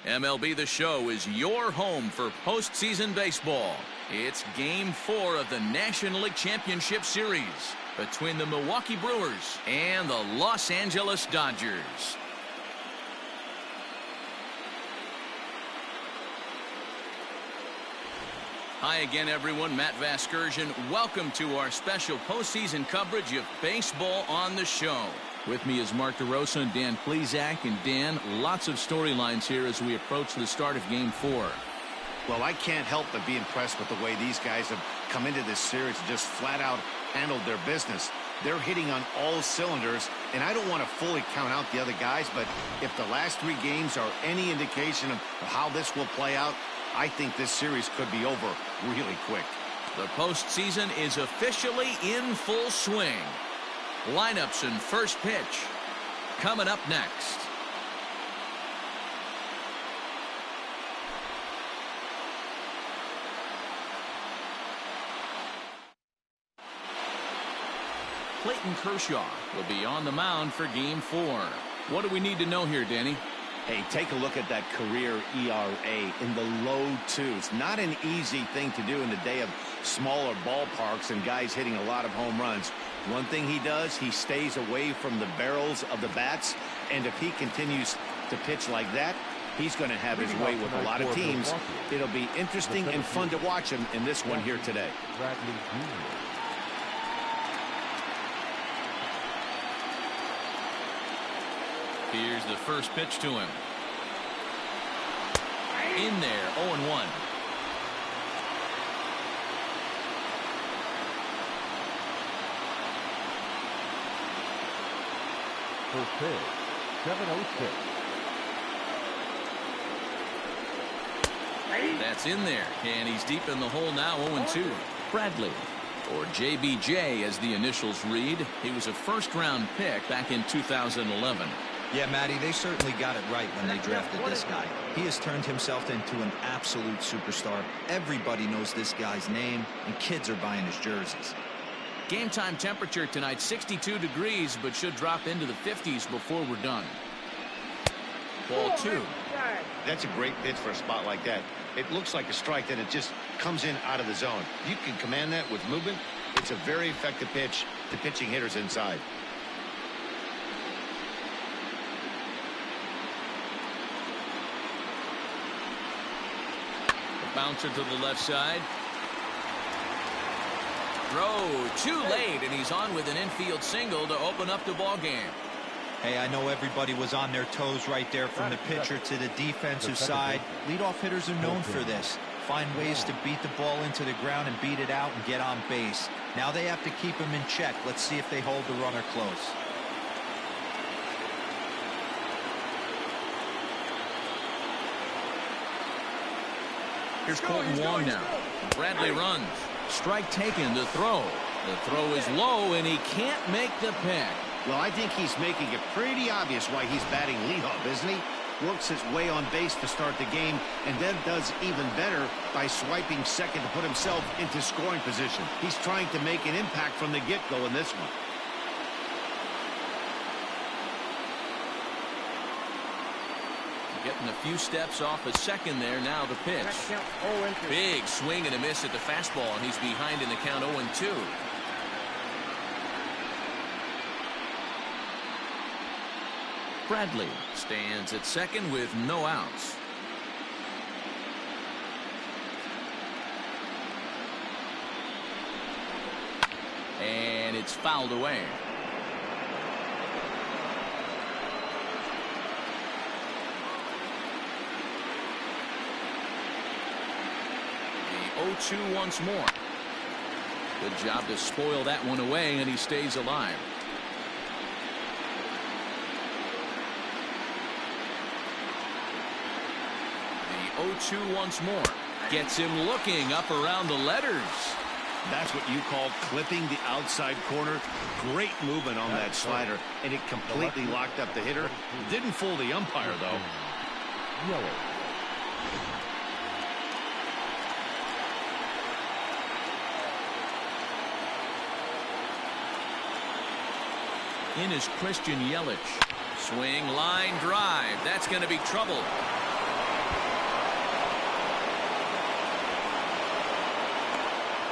MLB The Show is your home for postseason baseball. It's Game 4 of the National League Championship Series between the Milwaukee Brewers and the Los Angeles Dodgers. Hi again, everyone. Matt Vasgersian. Welcome to our special postseason coverage of Baseball on the Show. With me is Mark DeRosa and Dan Plesac. And Dan, lots of storylines here as we approach the start of Game 4. Well, I can't help but be impressed with the way these guys have come into this series and just flat out handled their business. They're hitting on all cylinders, and I don't want to fully count out the other guys, but if the last 3 games are any indication of how this will play out, I think this series could be over really quick. The postseason is officially in full swing. Lineups and first pitch coming up next. Clayton Kershaw will be on the mound for Game 4. What do we need to know here, Danny? Hey, take a look at that career ERA in the low 2s. Not an easy thing to do in the day of smaller ballparks and guys hitting a lot of home runs. One thing he does, he stays away from the barrels of the bats, and if he continues to pitch like that, he's going to have his way with a lot of teams. It'll be interesting and fun to watch him in this one here today. Here's the first pitch to him. In there, 0-1. First pitch, 7-0 That's in there, and he's deep in the hole now, 0-2. Bradley, or JBJ as the initials read. He was a first-round pick back in 2011. Yeah, Matty, they certainly got it right when they drafted this guy. He has turned himself into an absolute superstar. Everybody knows this guy's name, and kids are buying his jerseys. Game time temperature tonight, 62 degrees, but should drop into the 50s before we're done. Ball 2. That's a great pitch for a spot like that. It looks like a strike, then it just comes in out of the zone. You can command that with movement. It's a very effective pitch to pitching hitters inside. Bouncer to the left side. Throw too late, and he's on with an infield single to open up the ball game. Hey, I know everybody was on their toes right there from the pitcher to the defensive side. Leadoff hitters are known for this. Find ways to beat the ball into the ground and beat it out and get on base. Now they have to keep him in check. Let's see if they hold the runner close. Here's Colton Wong now. Bradley runs. Strike taken to throw. The throw is low, and he can't make the pick. Well, I think he's making it pretty obvious why he's batting leadoff, isn't he? Works his way on base to start the game, and then does even better by swiping second to put himself into scoring position. He's trying to make an impact from the get-go in this one. Getting a few steps off a second there. Now the pitch. Big swing and a miss at the fastball, and he's behind in the count, 0-2. Bradley stands at second with no outs. And it's fouled away. The 0-2 once more. Good job to spoil that one away, and he stays alive. The 0-2 once more. Gets him looking up around the letters. That's what you call clipping the outside corner. Great movement on that slider, and it completely locked up the hitter. Didn't fool the umpire, though. Yellow. In is Christian Yelich. Swing, line drive. That's going to be trouble.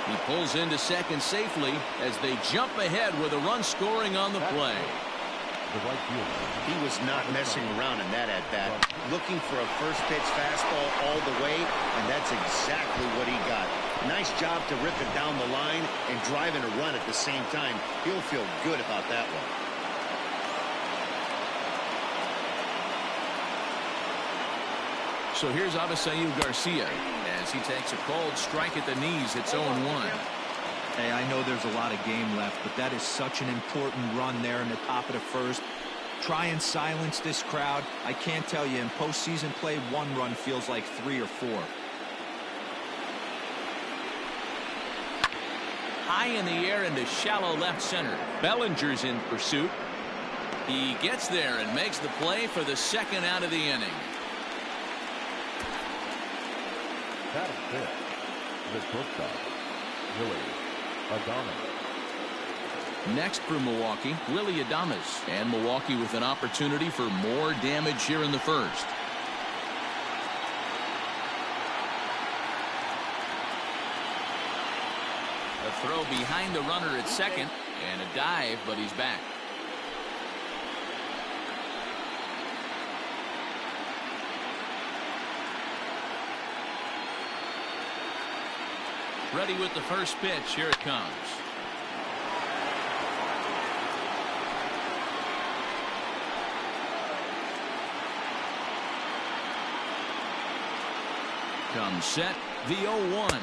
He pulls into second safely as they jump ahead with a run scoring on the play. He was not messing around in that at-bat. Looking for a first pitch fastball all the way, and that's exactly what he got. Nice job to rip it down the line and driving a run at the same time. He'll feel good about that one. So here's Avisail Garcia as he takes a cold strike at the knees. It's 0-1. Hey, I know there's a lot of game left, but that is such an important run there in the top of the first. Try and silence this crowd. I can't tell you, in postseason play, one run feels like 3 or 4. High in the air into shallow left center. Bellinger's in pursuit. He gets there and makes the play for the second out of the inning. That is it. The shortstop, Willie Adames. Next for Milwaukee, Willie Adames. And Milwaukee with an opportunity for more damage here in the first. A throw behind the runner at second. And a dive, but he's back. Ready with the first pitch. Here it comes. Comes set. The 0-1.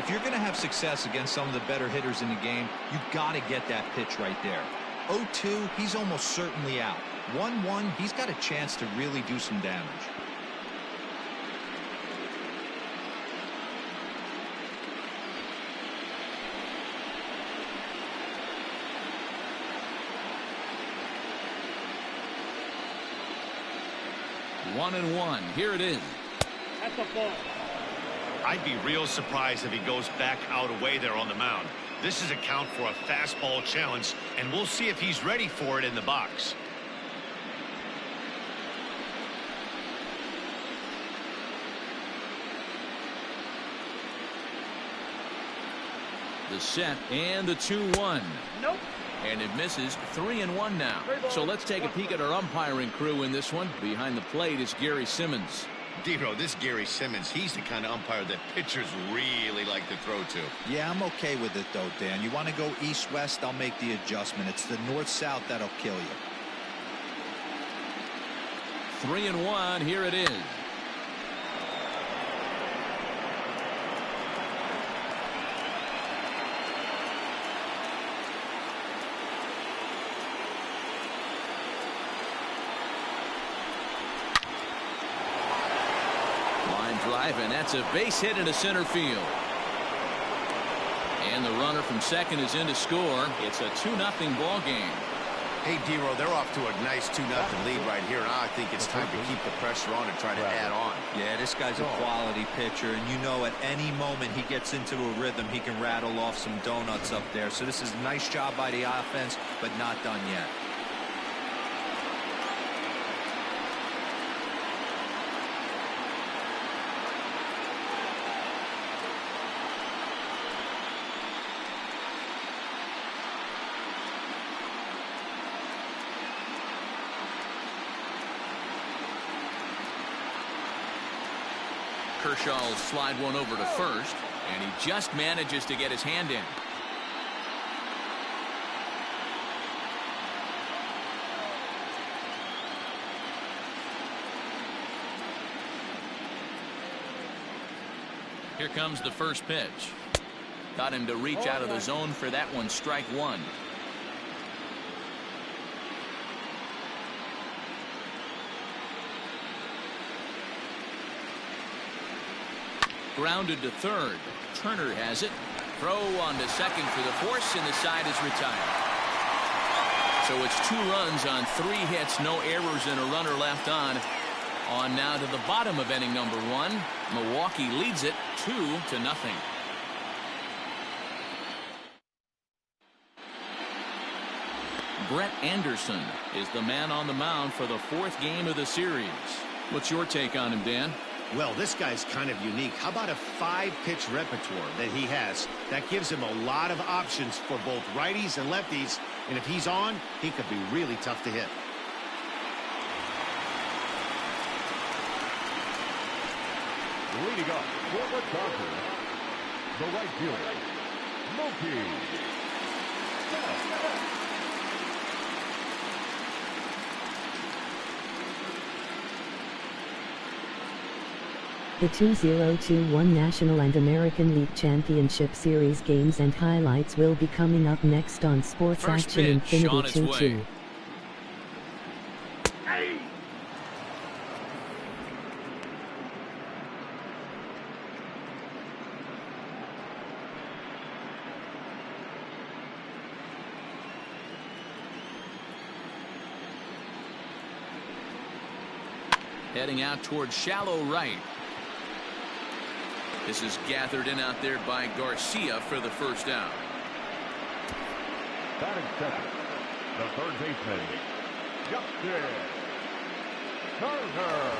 If you're going to have success against some of the better hitters in the game, you've got to get that pitch right there. 0-2, he's almost certainly out. 1-1, he's got a chance to really do some damage. One and one. Here it is. That's a ball. I'd be real surprised if he goes back out away there on the mound. This is a count for a fastball challenge, and we'll see if he's ready for it in the box. The set and the 2-1. Nope. And it misses. 3-1 now. So let's take a peek at our umpiring crew in this one. Behind the plate is Gary Simmons. Dero, this Gary Simmons, he's the kind of umpire that pitchers really like to throw to. Yeah, I'm okay with it, though, Dan. You want to go east-west, I'll make the adjustment. It's the north-south that'll kill you. 3-1. Here it is. Drive, and that's a base hit into center field. And the runner from second is in to score. It's a 2-0 ball game. Hey, Dero, they're off to a nice 2-0 lead right here. Now I think it's time to keep the pressure on and try to add on. Yeah, this guy's a quality pitcher, and you know at any moment he gets into a rhythm, he can rattle off some donuts up there. So this is a nice job by the offense, but not done yet. Kershaw will slide one over to first, and he just manages to get his hand in. Here comes the first pitch. Got him to reach out of the zone for that one. Strike one. Grounded to third. Turner has it. Throw on to second for the force, and the side is retired. So it's 2 runs on 3 hits, no errors, and a runner left on. On now to the bottom of inning number 1. Milwaukee leads it 2-0. Brett Anderson is the man on the mound for the 4th game of the series. What's your take on him, Dan? Well, this guy's kind of unique. How about a 5-pitch repertoire that he has? That gives him a lot of options for both righties and lefties. And if he's on, he could be really tough to hit. Leading up for the Dodgers, the right fielder, MILWAUKEE. The 2021 National and American League Championship Series games and highlights will be coming up next on Sports First Action pitch on Infinity its 2-2. way. Heading out towards shallow right. This is gathered in out there by Garcia for the first out. Batting second, the third baseman, Justin Turner.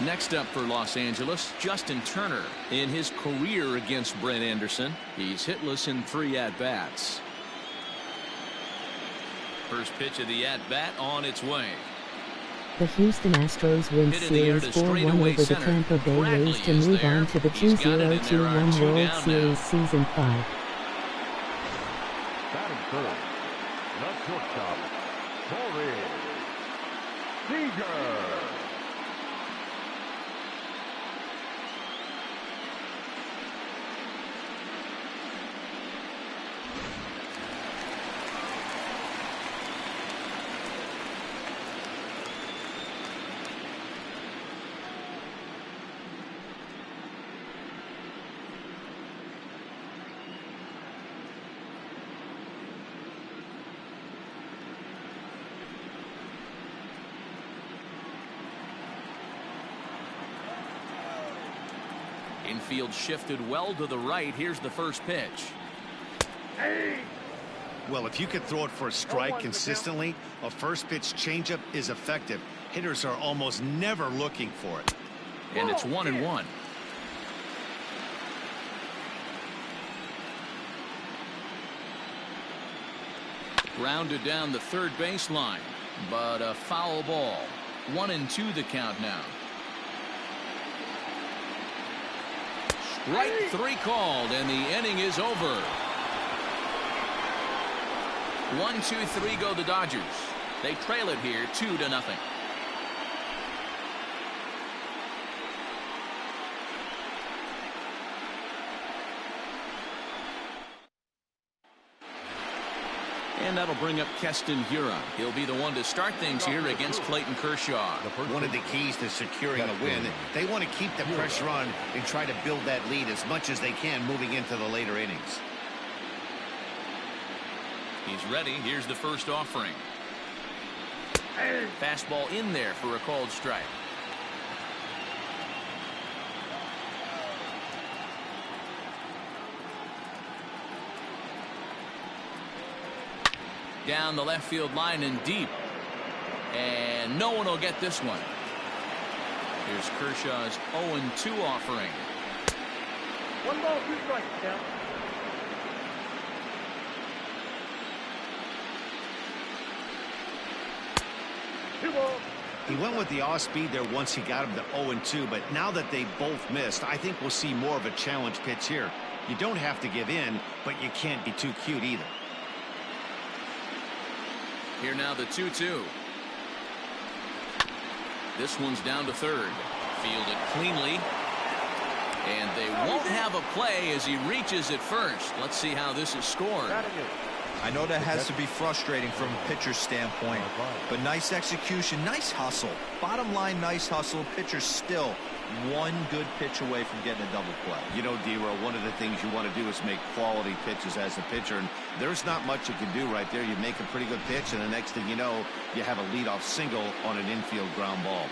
Next up for Los Angeles, Justin Turner. In his career against Brett Anderson, he's hitless in 3 at-bats. First pitch of the at-bat on its way. The Houston Astros win Hit in the air series to 4-1 straightaway over the center. Tampa Bay Bradley Rays to is move there. on to the He's got it, and there are 2021 2 World down Series now. Season 5. Batting third, the shortstop, Corey Seager. Infield shifted well to the right. Here's the first pitch. Well, if you could throw it for a strike consistently, a first pitch changeup is effective. Hitters are almost never looking for it. And it's 1-1. Grounded down the third baseline, but a foul ball. 1-2 the count now. Strike 3 called, and the inning is over. 1-2-3 go the Dodgers. They trail it here 2-0. And that'll bring up Keston Hiura. He'll be the one to start things here against Clayton Kershaw. One of the keys to securing a win, they want to keep the pressure on and try to build that lead as much as they can moving into the later innings. He's ready. Here's the first offering. Fastball in there for a called strike. Down the left field line and deep. And no one will get this one. Here's Kershaw's 0-2 offering. 1 ball, 2 strikes, down. He went with the off speed there once he got him to 0-2, but now that they both missed, I think we'll see more of a challenge pitch here. You don't have to give in, but you can't be too cute either. Here now the 2-2. This one's down to third. Fielded cleanly. And they won't have a play as he reaches it first. Let's see how this is scored. I know that has to be frustrating from a pitcher's standpoint, but nice execution, nice hustle. Bottom line, nice hustle. Pitcher still one good pitch away from getting a double play. You know, D-Row, one of the things you want to do is make quality pitches as a pitcher, and there's not much you can do right there. You make a pretty good pitch, and the next thing you know, you have a leadoff single on an infield ground ball.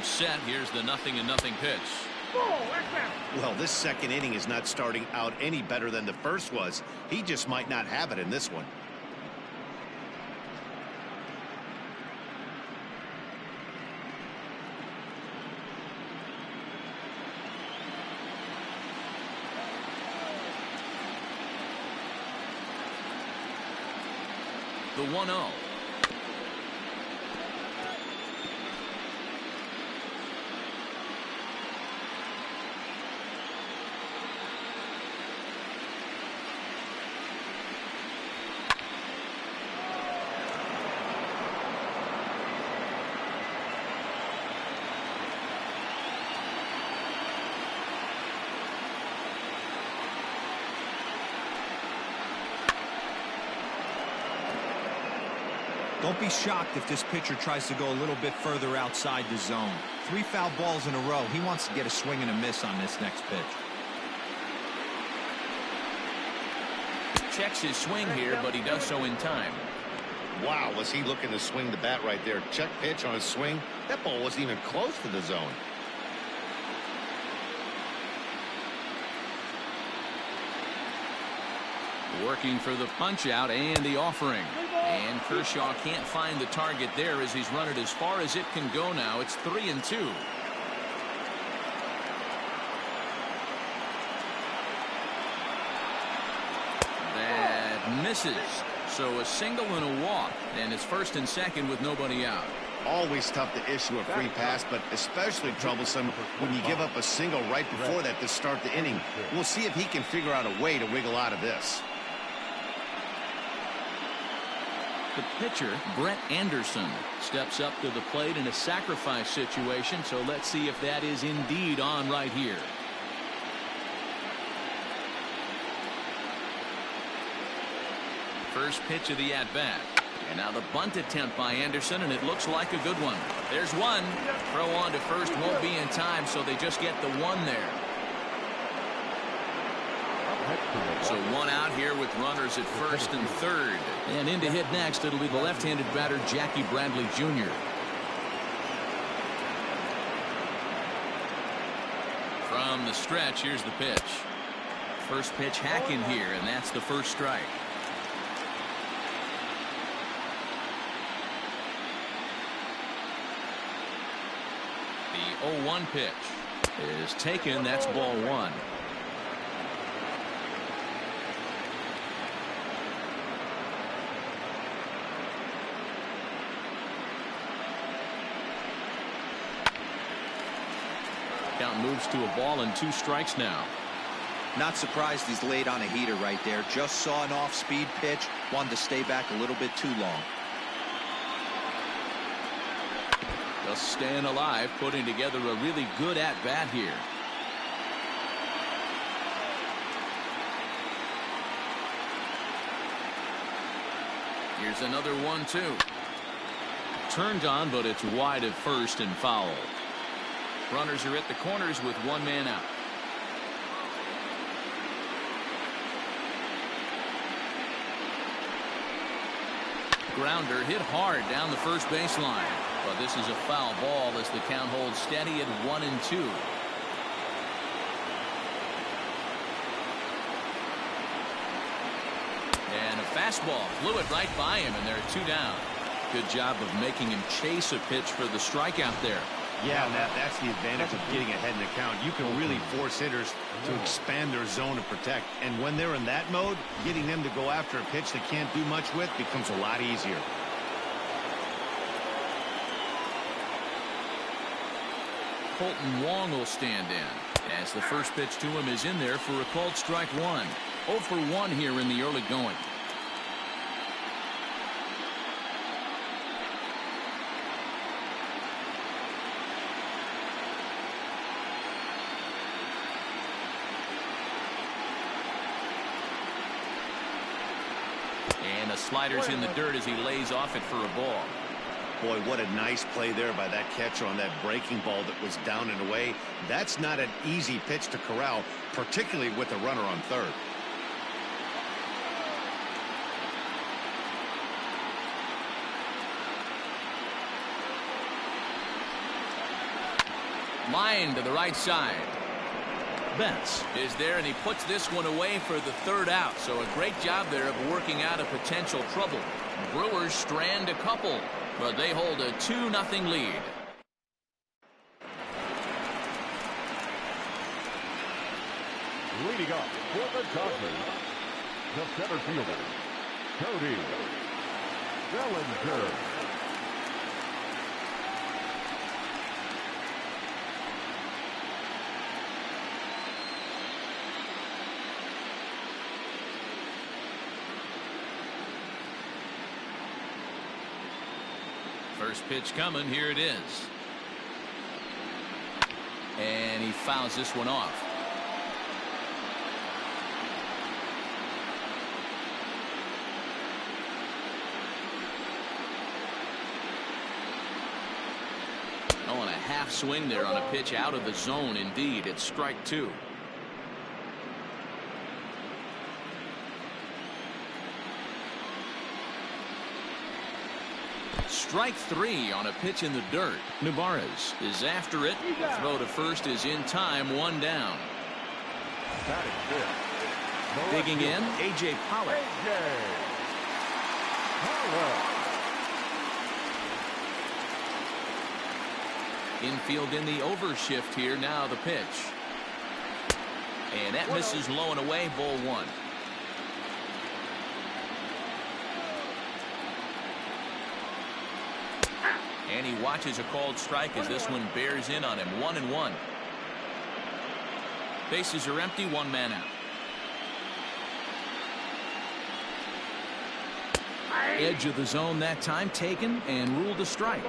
set. Here's the 0-0 pitch. Well, this second inning is not starting out any better than the first was. He just might not have it in this one. The 1-0. Don't be shocked if this pitcher tries to go a little bit further outside the zone. 3 foul balls in a row. He wants to get a swing and a miss on this next pitch. Checks his swing here, but he does so in time. Wow, was he looking to swing the bat right there? Check pitch on his swing. That ball wasn't even close to the zone. Working for the punch out and the offering. And Kershaw can't find the target there as he's run it as far as it can go now. It's 3-2. That misses. So a single and a walk. And it's 1st and 2nd with nobody out. Always tough to issue a free pass, but especially troublesome when you give up a single right before that to start the inning. We'll see if he can figure out a way to wiggle out of this. The pitcher, Brett Anderson, steps up to the plate in a sacrifice situation, so let's see if that is indeed on right here. First pitch of the at-bat. And now the bunt attempt by Anderson, and it looks like a good one. There's one. Throw on to first won't be in time, so they just get the one there. So one out here with runners at 1st and 3rd. And in to hit next, it'll be the left-handed batter, Jackie Bradley Jr. From the stretch, here's the pitch. First pitch hacking here, and that's the first strike. The 0-1 pitch is taken. That's ball 1. Count moves to a ball and 2 strikes now. Not surprised he's laid on a heater right there. Just saw an off-speed pitch. Wanted to stay back a little bit too long. Just staying alive, putting together a really good at-bat here. Here's another 1-2. Turned on, but it's wide at first and foul. Runners are at the corners with 1 man out. Grounder hit hard down the first baseline. But this is a foul ball as the count holds steady at 1-2. And a fastball flew it right by him, and there are 2 down. Good job of making him chase a pitch for the strikeout there. Yeah, Matt, that's the advantage of getting ahead in the count. You can really force hitters to expand their zone to protect. And when they're in that mode, getting them to go after a pitch they can't do much with becomes a lot easier. Colton Wong will stand in as the first pitch to him is in there for a called strike 1. 0 for 1 here in the early going. And a slider's in the dirt as he lays off it for a ball. Boy, what a nice play there by that catcher on that breaking ball that was down and away. That's not an easy pitch to corral, particularly with a runner on third. Line to the right side. Betts is there, and he puts this one away for the third out. So a great job there of working out a potential trouble. Brewers strand a couple, but they hold a 2-0 lead. Leading up for the Dodgers, the center fielder, Cody Bellinger. First pitch coming. Here it is. And he fouls this one off. Oh, and a half swing there on a pitch out of the zone. Indeed, it's strike two. Strike three on a pitch in the dirt. Narvaez is after it. The throw to first is in time. One down. Digging in, A.J. Pollock. Infield in the overshift here. Now the pitch. And that misses low and away. Ball one. And he watches a called strike as this one bears in on him. 1-1. Bases are empty. One man out. Edge of the zone that time taken and ruled a strike.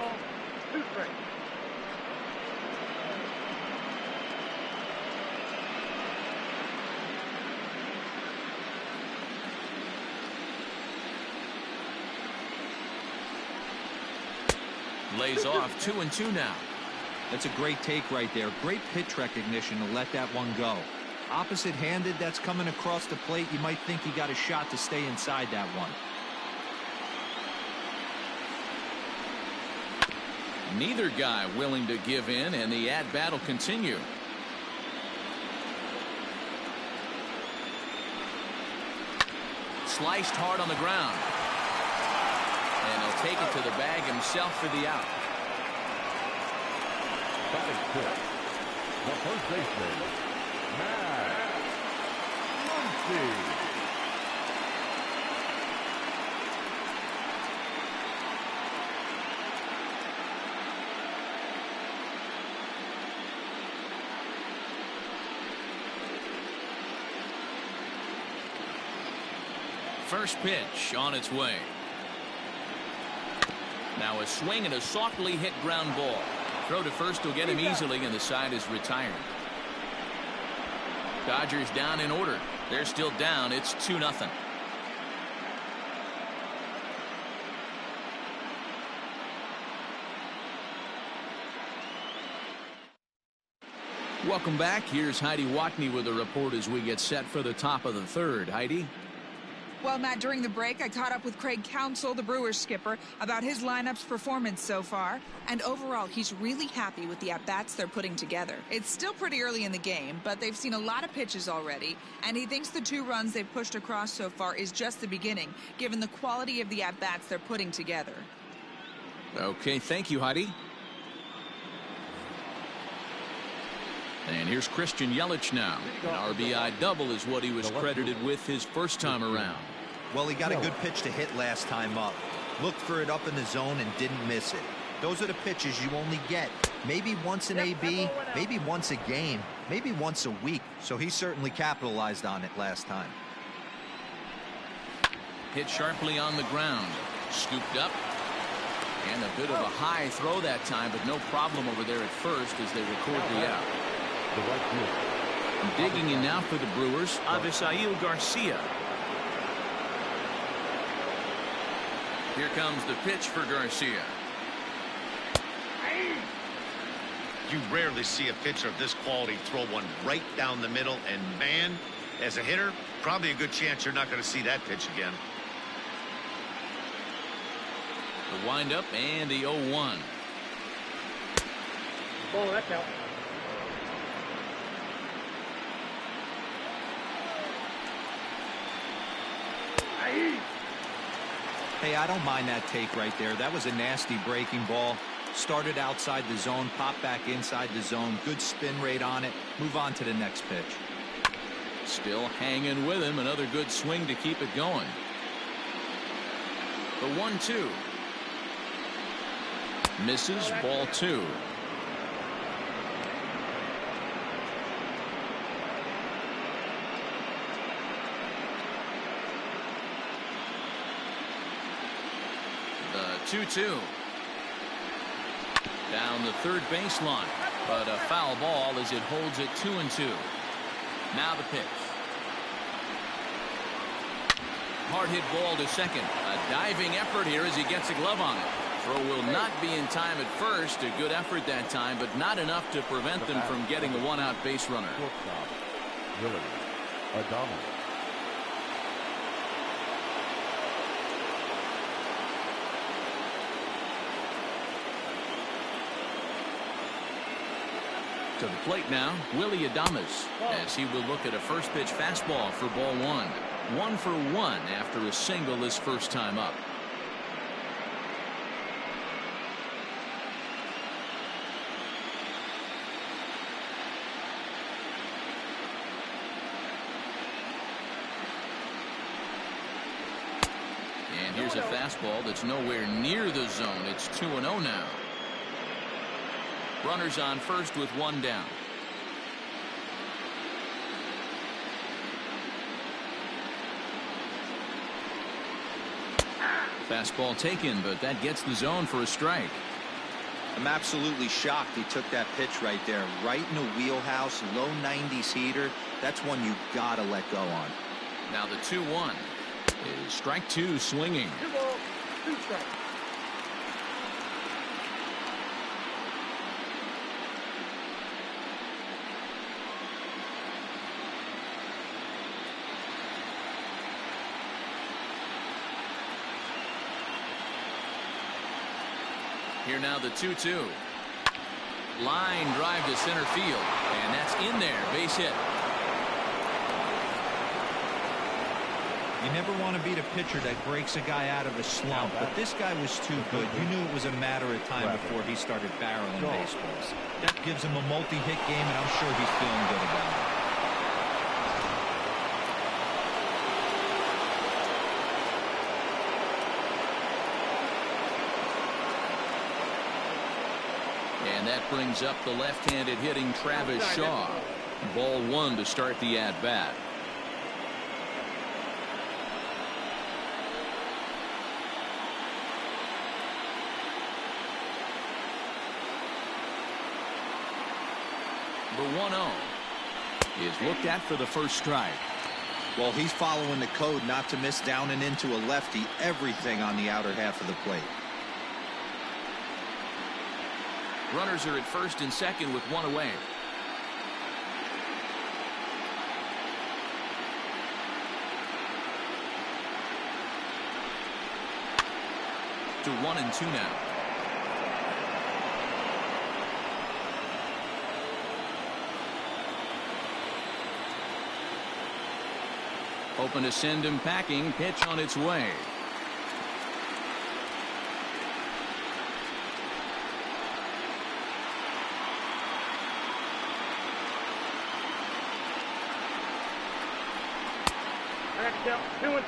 Lays off. 2-2 now. That's a great take right there. Great pitch recognition to let that one go. Opposite handed, that's coming across the plate. You might think he got a shot to stay inside that one. Neither guy willing to give in, and the at-bat will continue. Sliced hard on the ground. And he'll take it to the bag himself for the out. Batting fifth, the first baseman, MILWAUKEE. First pitch on its way. Now a swing and a softly hit ground ball. Throw to first will get him easily, and the side is retired. Dodgers down in order. They're still down. It's 2-0. Welcome back. Here's Heidi Watney with a report as we get set for the top of the third. Heidi? Well, Matt, during the break, I caught up with Craig Counsell, the Brewers skipper, about his lineup's performance so far. And overall, he's really happy with the at-bats they're putting together. It's still pretty early in the game, but they've seen a lot of pitches already. And he thinks the 2 runs they've pushed across so far is just the beginning, given the quality of the at-bats they're putting together. Okay, thank you, Heidi. And here's Christian Yelich now. An RBI double is what he was credited with his first time around. Well, he got a good pitch to hit last time up. Looked for it up in the zone and didn't miss it. Those are the pitches you only get maybe once an AB, maybe once a game, maybe once a week. So he certainly capitalized on it last time. Hit sharply on the ground. Scooped up. And a bit of a high throw that time, but no problem over there at first as they record the out. The right fielder. Digging in now for the Brewers, Avisail Garcia. Here comes the pitch for Garcia. You rarely see a pitcher of this quality throw one right down the middle, and man, as a hitter, probably a good chance you're not going to see that pitch again. The windup and the 0-1. Ball, that count. Hey, I don't mind that take right there. That was a nasty breaking ball. Started outside the zone, popped back inside the zone. Good spin rate on it. Move on to the next pitch. Still hanging with him. Another good swing to keep it going. The 1-2. Misses, ball 2. The 2-2. Down the third baseline, but a foul ball as it holds it 2-2. Now the pitch. Hard hit ball to second. A diving effort here as he gets a glove on it. Throw will not be in time at first. A good effort that time, but not enough to prevent them from getting a one-out base runner. To the plate now, Willie Adames, as he will look at a first pitch fastball for ball 1. 1 for 1 after a single his first time up. And here's a fastball that's nowhere near the zone. It's 2-0 now. Runners on first with 1 down. Fastball taken, but that gets the zone for a strike. I'm absolutely shocked he took that pitch right there. Right in the wheelhouse, low 90s heater. That's one you gotta let go on. Now the 2-1 is strike 2 swinging. 2 balls, 2 strikes. Here now the 2-2. Line drive to center field, and that's in there. Base hit. You never want to beat a pitcher that breaks a guy out of a slump, but this guy was too good. You knew it was a matter of time before he started barreling baseballs. That gives him a multi-hit game, and I'm sure he's feeling good about it. And that brings up the left-handed hitting Travis Shaw. Ball 1 to start the at-bat. The 1-0 is looked at for the first strike. Well, he's following the code not to miss down and into a lefty. Everything on the outer half of the plate. Runners are at first and second with 1 away. To 1-2 now. Open to send him packing. Pitch on its way. Count 2-2.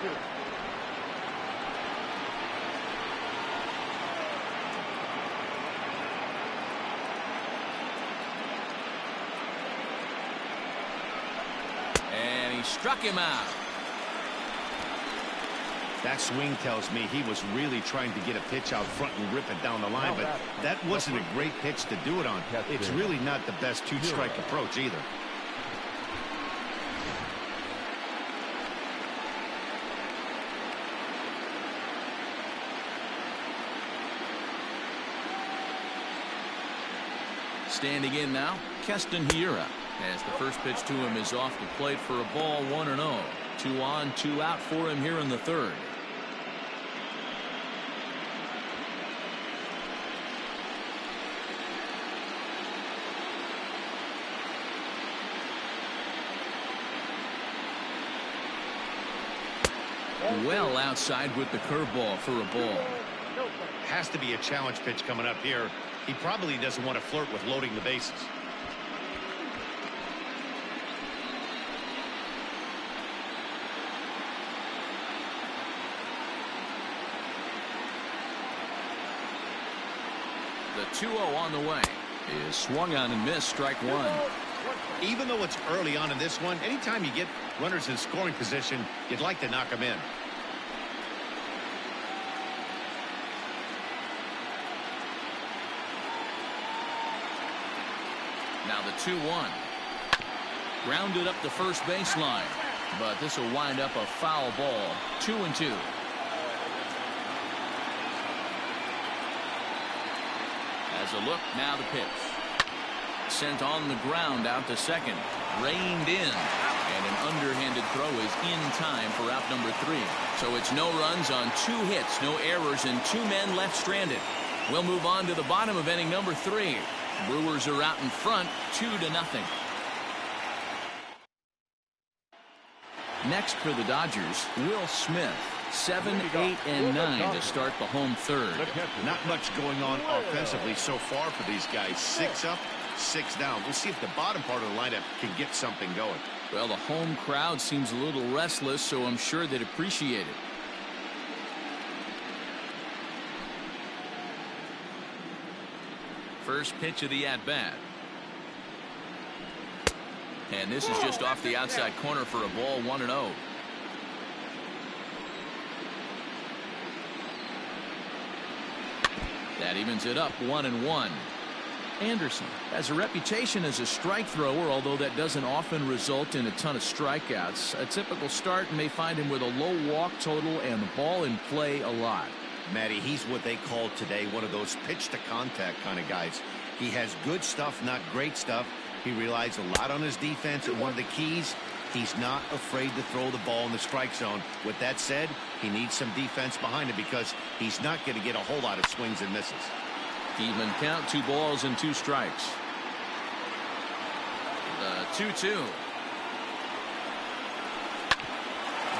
And he struck him out. That swing tells me he was really trying to get a pitch out front and rip it down the line, but that wasn't a great pitch to do it on. It's really not the best 2-strike approach either. Standing in now, Keston Hiura, as the first pitch to him is off the plate for a ball 1-0. 2 on, 2 out for him here in the third. well outside with the curveball for a ball. Has to be a challenge pitch coming up here. He probably doesn't want to flirt with loading the bases. The 2-0 on the way is swung on and missed, strike one. Even though it's early on in this one, anytime you get runners in scoring position, you'd like to knock them in. Now the 2-1. Grounded up the first baseline, but this will wind up a foul ball. 2-2. As a look, now the pitch. Sent on the ground out to second. Reined in. And an underhanded throw is in time for out number 3. So it's no runs on 2 hits, no errors, and 2 men left stranded. We'll move on to the bottom of inning number 3. Brewers are out in front, 2-0. Next for the Dodgers, Will Smith. 7, 8, and 9 to start the home third. Not much going on offensively so far for these guys. 6 up, 6 down. We'll see if the bottom part of the lineup can get something going. Well, the home crowd seems a little restless, so I'm sure they'd appreciate it. First pitch of the at-bat. And this is just off the outside corner for a ball, 1-0. That evens it up, 1-1. Anderson has a reputation as a strike thrower, although that doesn't often result in a ton of strikeouts. A typical start may find him with a low walk total and the ball in play a lot. Matty, he's what they call today one of those pitch to contact kind of guys. He has good stuff, not great stuff. He relies a lot on his defense, and one of the keys, he's not afraid to throw the ball in the strike zone. With that said, he needs some defense behind him because he's not going to get a whole lot of swings and misses. Even count, 2 balls and 2 strikes. The 2-2.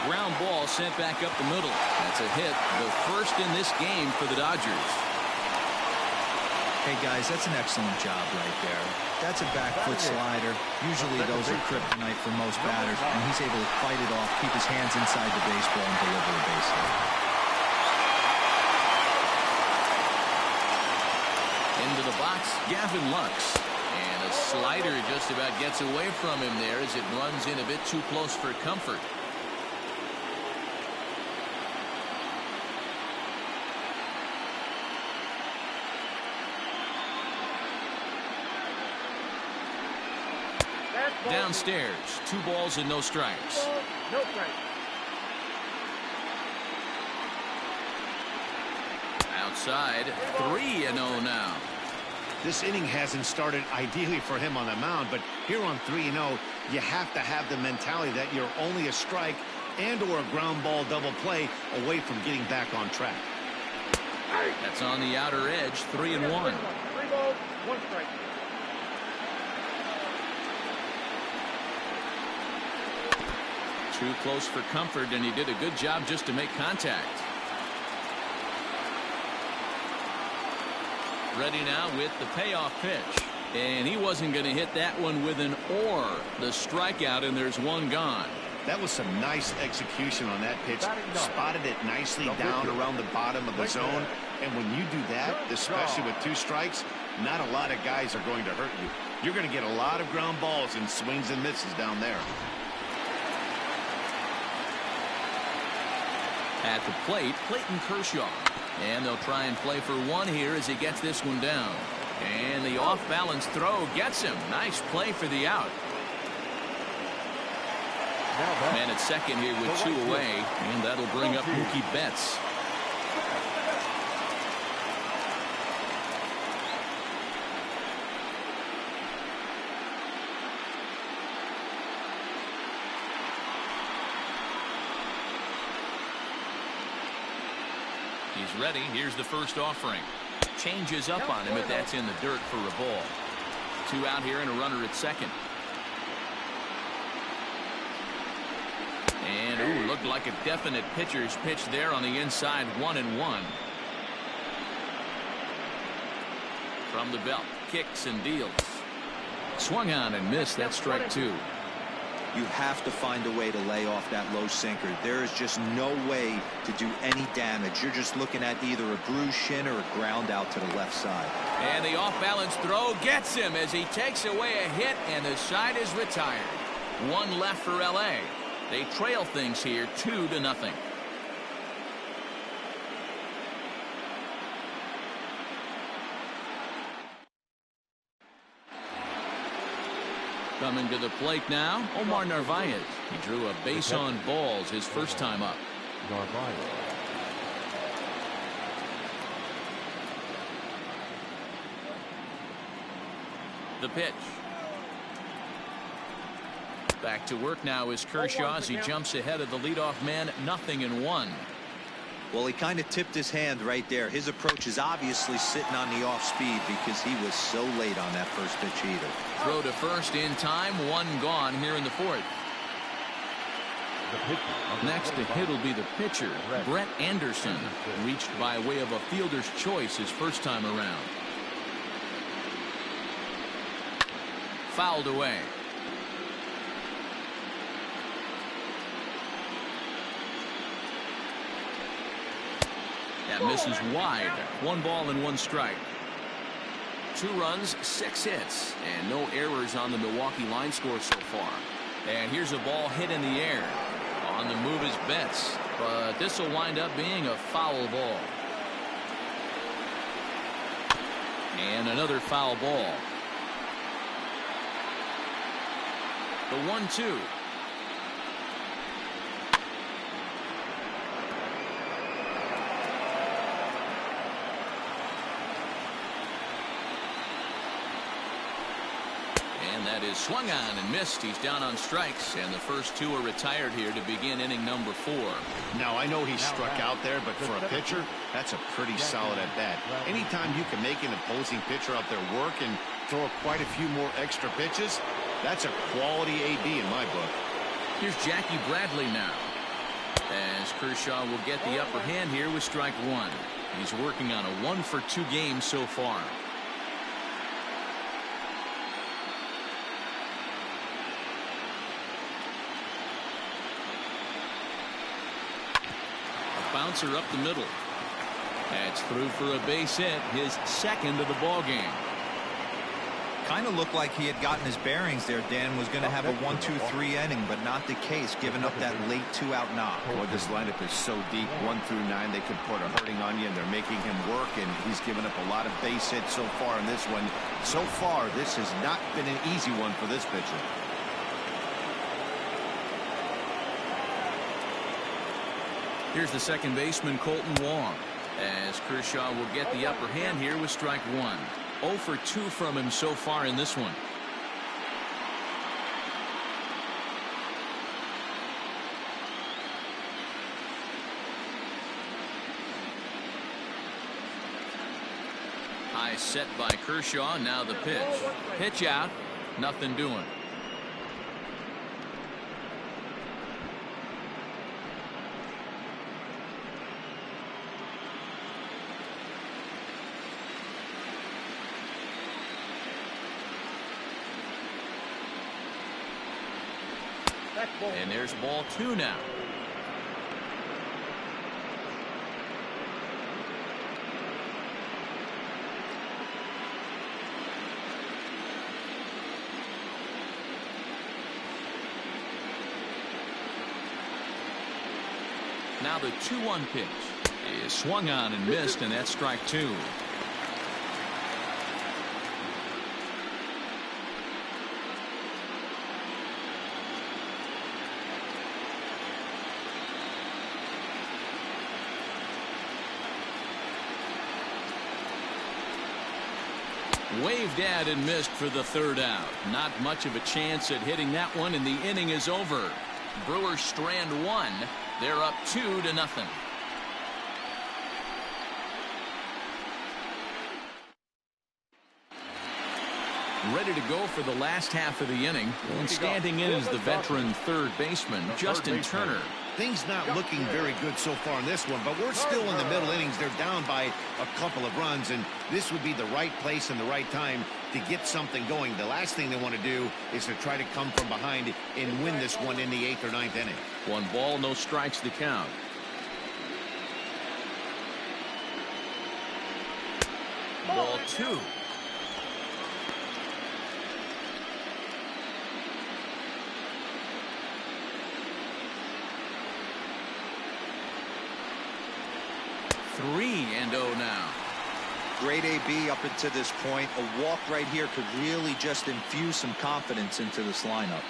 Ground ball sent back up the middle. That's a hit, the first in this game for the Dodgers. Hey guys, that's an excellent job right there. That's a back foot slider. Usually those are kryptonite for most batters, and he's able to fight it off, keep his hands inside the baseball, and deliver a base hit. Into the box, Gavin Lux. And a slider just about gets away from him there as it runs in a bit too close for comfort. Downstairs, 2 balls and no strikes. No strikes. Outside, 3-0 now. This inning hasn't started ideally for him on the mound, but here on 3-0, you have to have the mentality that you're only a strike and or a ground ball double play away from getting back on track. That's on the outer edge, 3-1. 3 balls, 1 strike. Too close for comfort, and he did a good job just to make contact. Ready now with the payoff pitch. And he wasn't going to hit that one with an or. The strikeout, and there's 1 gone. That was some nice execution on that pitch. Spotted it nicely down around the bottom of the zone. And when you do that, especially with 2 strikes, not a lot of guys are going to hurt you. You're going to get a lot of ground balls and swings and misses down there. At the plate, Clayton Kershaw. And they'll try and play for 1 here as he gets this one down. And the off-balance throw gets him. Nice play for the out. Man at second here with 2 away. And that'll bring up Mookie Betts. He's ready. Here's the first offering. Changes up on him, but that's in the dirt for a ball. 2 out here and a runner at second. And, ooh, looked like a definite pitcher's pitch there on the inside, 1-1. From the belt, kicks and deals. Swung on and missed. That's strike 2. You have to find a way to lay off that low sinker. There is just no way to do any damage. You're just looking at either a bruised shin or a ground out to the left side. And the off-balance throw gets him as he takes away a hit, and the side is retired. One left for L.A. They trail things here 2-0. Coming to the plate now, Omar Narvaez. He drew a base on balls his first time up. Narvaez. The pitch. Back to work now is Kershaw as he jumps ahead of the leadoff man, 0-1. Well, he kind of tipped his hand right there. His approach is obviously sitting on the off speed because he was so late on that first pitch either. Throw to first in time, one gone here in the fourth. Next to hit will be the pitcher, Brett Anderson, reached by way of a fielder's choice his first time around. Fouled away. That misses wide. 1 ball and 1 strike. 2 runs, 6 hits, and no errors on the Milwaukee line score so far. And here's a ball hit in the air. On the move is Betts, but this will wind up being a foul ball. And another foul ball. The 1-2. And that is swung on and missed. He's down on strikes, and the first 2 are retired here to begin inning number 4. Now, I know he struck out there, but for a pitcher, that's a pretty solid at bat. Anytime you can make an opposing pitcher out there work and throw quite a few more extra pitches, that's a quality AB in my book. Here's Jackie Bradley now, as Kershaw will get the upper hand here with strike 1. He's working on a 1-for-2 game so far. Bouncer up the middle. That's through for a base hit, his second of the ball game. Kind of looked like he had gotten his bearings there. Dan was going to have a 1-2-3 inning, but not the case, giving up that late 2-out knock. Boy, this lineup is so deep, 1 through 9. They can put a hurting on you, and they're making him work, and he's given up a lot of base hits so far in this one. So far, this has not been an easy one for this pitcher. Here's the second baseman, Colton Wong, as Kershaw will get the upper hand here with strike 1. 0-for-2 from him so far in this one. High set by Kershaw. Now the pitch. Pitch out. Nothing doing. And there's ball 2 now. Now the 2-1 pitch is swung on and missed, and that's strike 2. Waved at and missed for the 3rd out. Not much of a chance at hitting that one, and the inning is over. Brewers strand 1. They're up 2-0. ready to go for the last half of the inning. And standing in is the veteran third baseman, Justin Turner. Things not looking very good so far in this one, but we're still in the middle innings. They're down by a couple of runs, and this would be the right place and the right time to get something going. The last thing they want to do is to try to come from behind and win this one in the 8th or 9th inning. 1 ball, no strikes to count. Ball 2. Three and 0 now. Great AB up until this point. A walk right here could really just infuse some confidence into this lineup.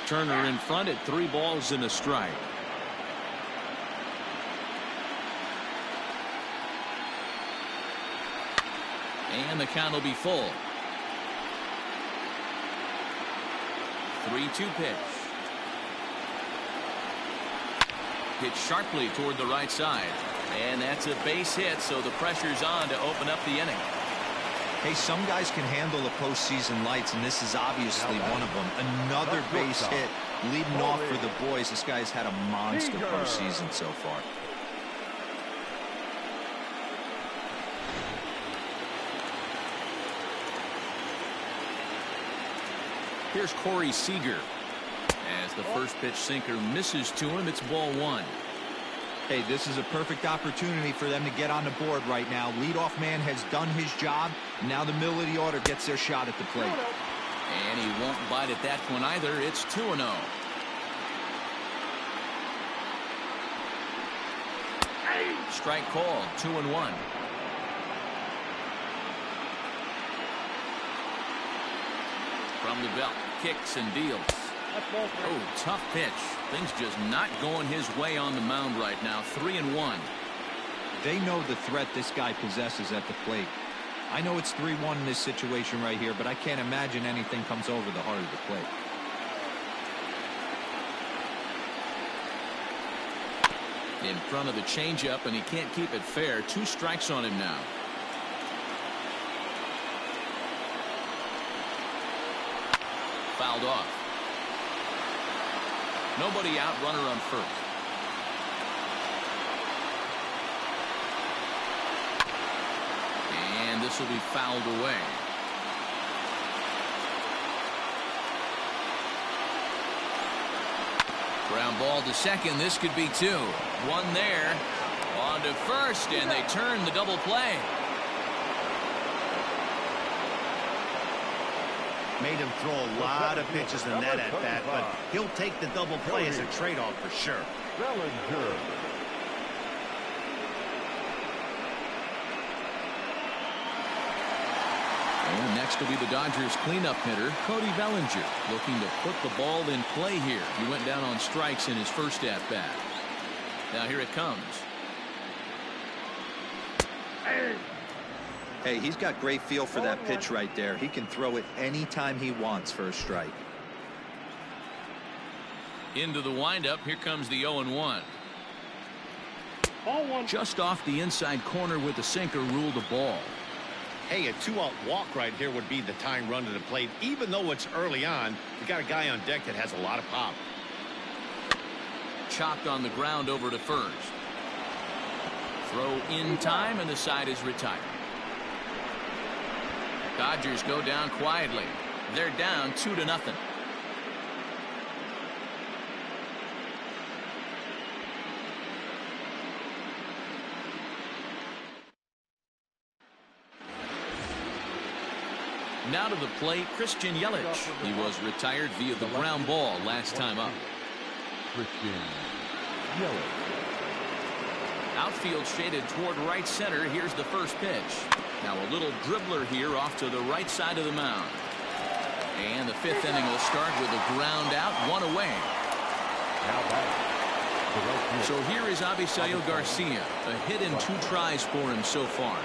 Turner in front at 3 balls and a strike. And the count will be full. 3-2 pitch. Hit sharply toward the right side. And that's a base hit, so the pressure's on to open up the inning. Hey, some guys can handle the postseason lights, and this is obviously one of them. Another base hit leading off for the boys. This guy's had a monster postseason so far. Here's Corey Seager. As the first pitch sinker misses to him, it's ball 1. Hey, this is a perfect opportunity for them to get on the board right now. Leadoff man has done his job. Now the middle of the order gets their shot at the plate. And he won't bite at that one either. It's 2-0. Strike called. 2-1. From the belt, kicks and deals. Oh, tough pitch. Things just not going his way on the mound right now. 3-1. They know the threat this guy possesses at the plate. I know it's 3-1 in this situation right here, but I can't imagine anything comes over the heart of the plate. In front of the changeup, and he can't keep it fair. 2 strikes on him now. Fouled off. Nobody out, runner on first. And this will be fouled away. Ground ball to second. This could be 2. 1 there. On to first, and they turn the double play. Made him throw a lot of pitches in that at bat, but he'll take the double play as a trade-off for sure. And next will be the Dodgers cleanup hitter, Cody Bellinger, looking to put the ball in play here. He went down on strikes in his first at-bat. Now here it comes. Hey, he's got great feel for that pitch right there. He can throw it anytime he wants for a strike. Into the windup. Here comes the 0-1. Just off the inside corner with the sinker, ruled a ball. Hey, a 2-out walk right here would be the tying run to the plate. Even though it's early on, you got a guy on deck that has a lot of pop. Chopped on the ground over to first. Throw in time, and the side is retired. Dodgers go down quietly. They're down 2-0. Now to the plate, Christian Yelich. He was retired via the ground ball last time up. Christian Yelich. Outfield shaded toward right center. Here's the first pitch. Now a little dribbler here off to the right side of the mound. And the 5th inning will start with a ground out, 1 away. So here is Avisail Garcia. A hit in 2 tries for him so far.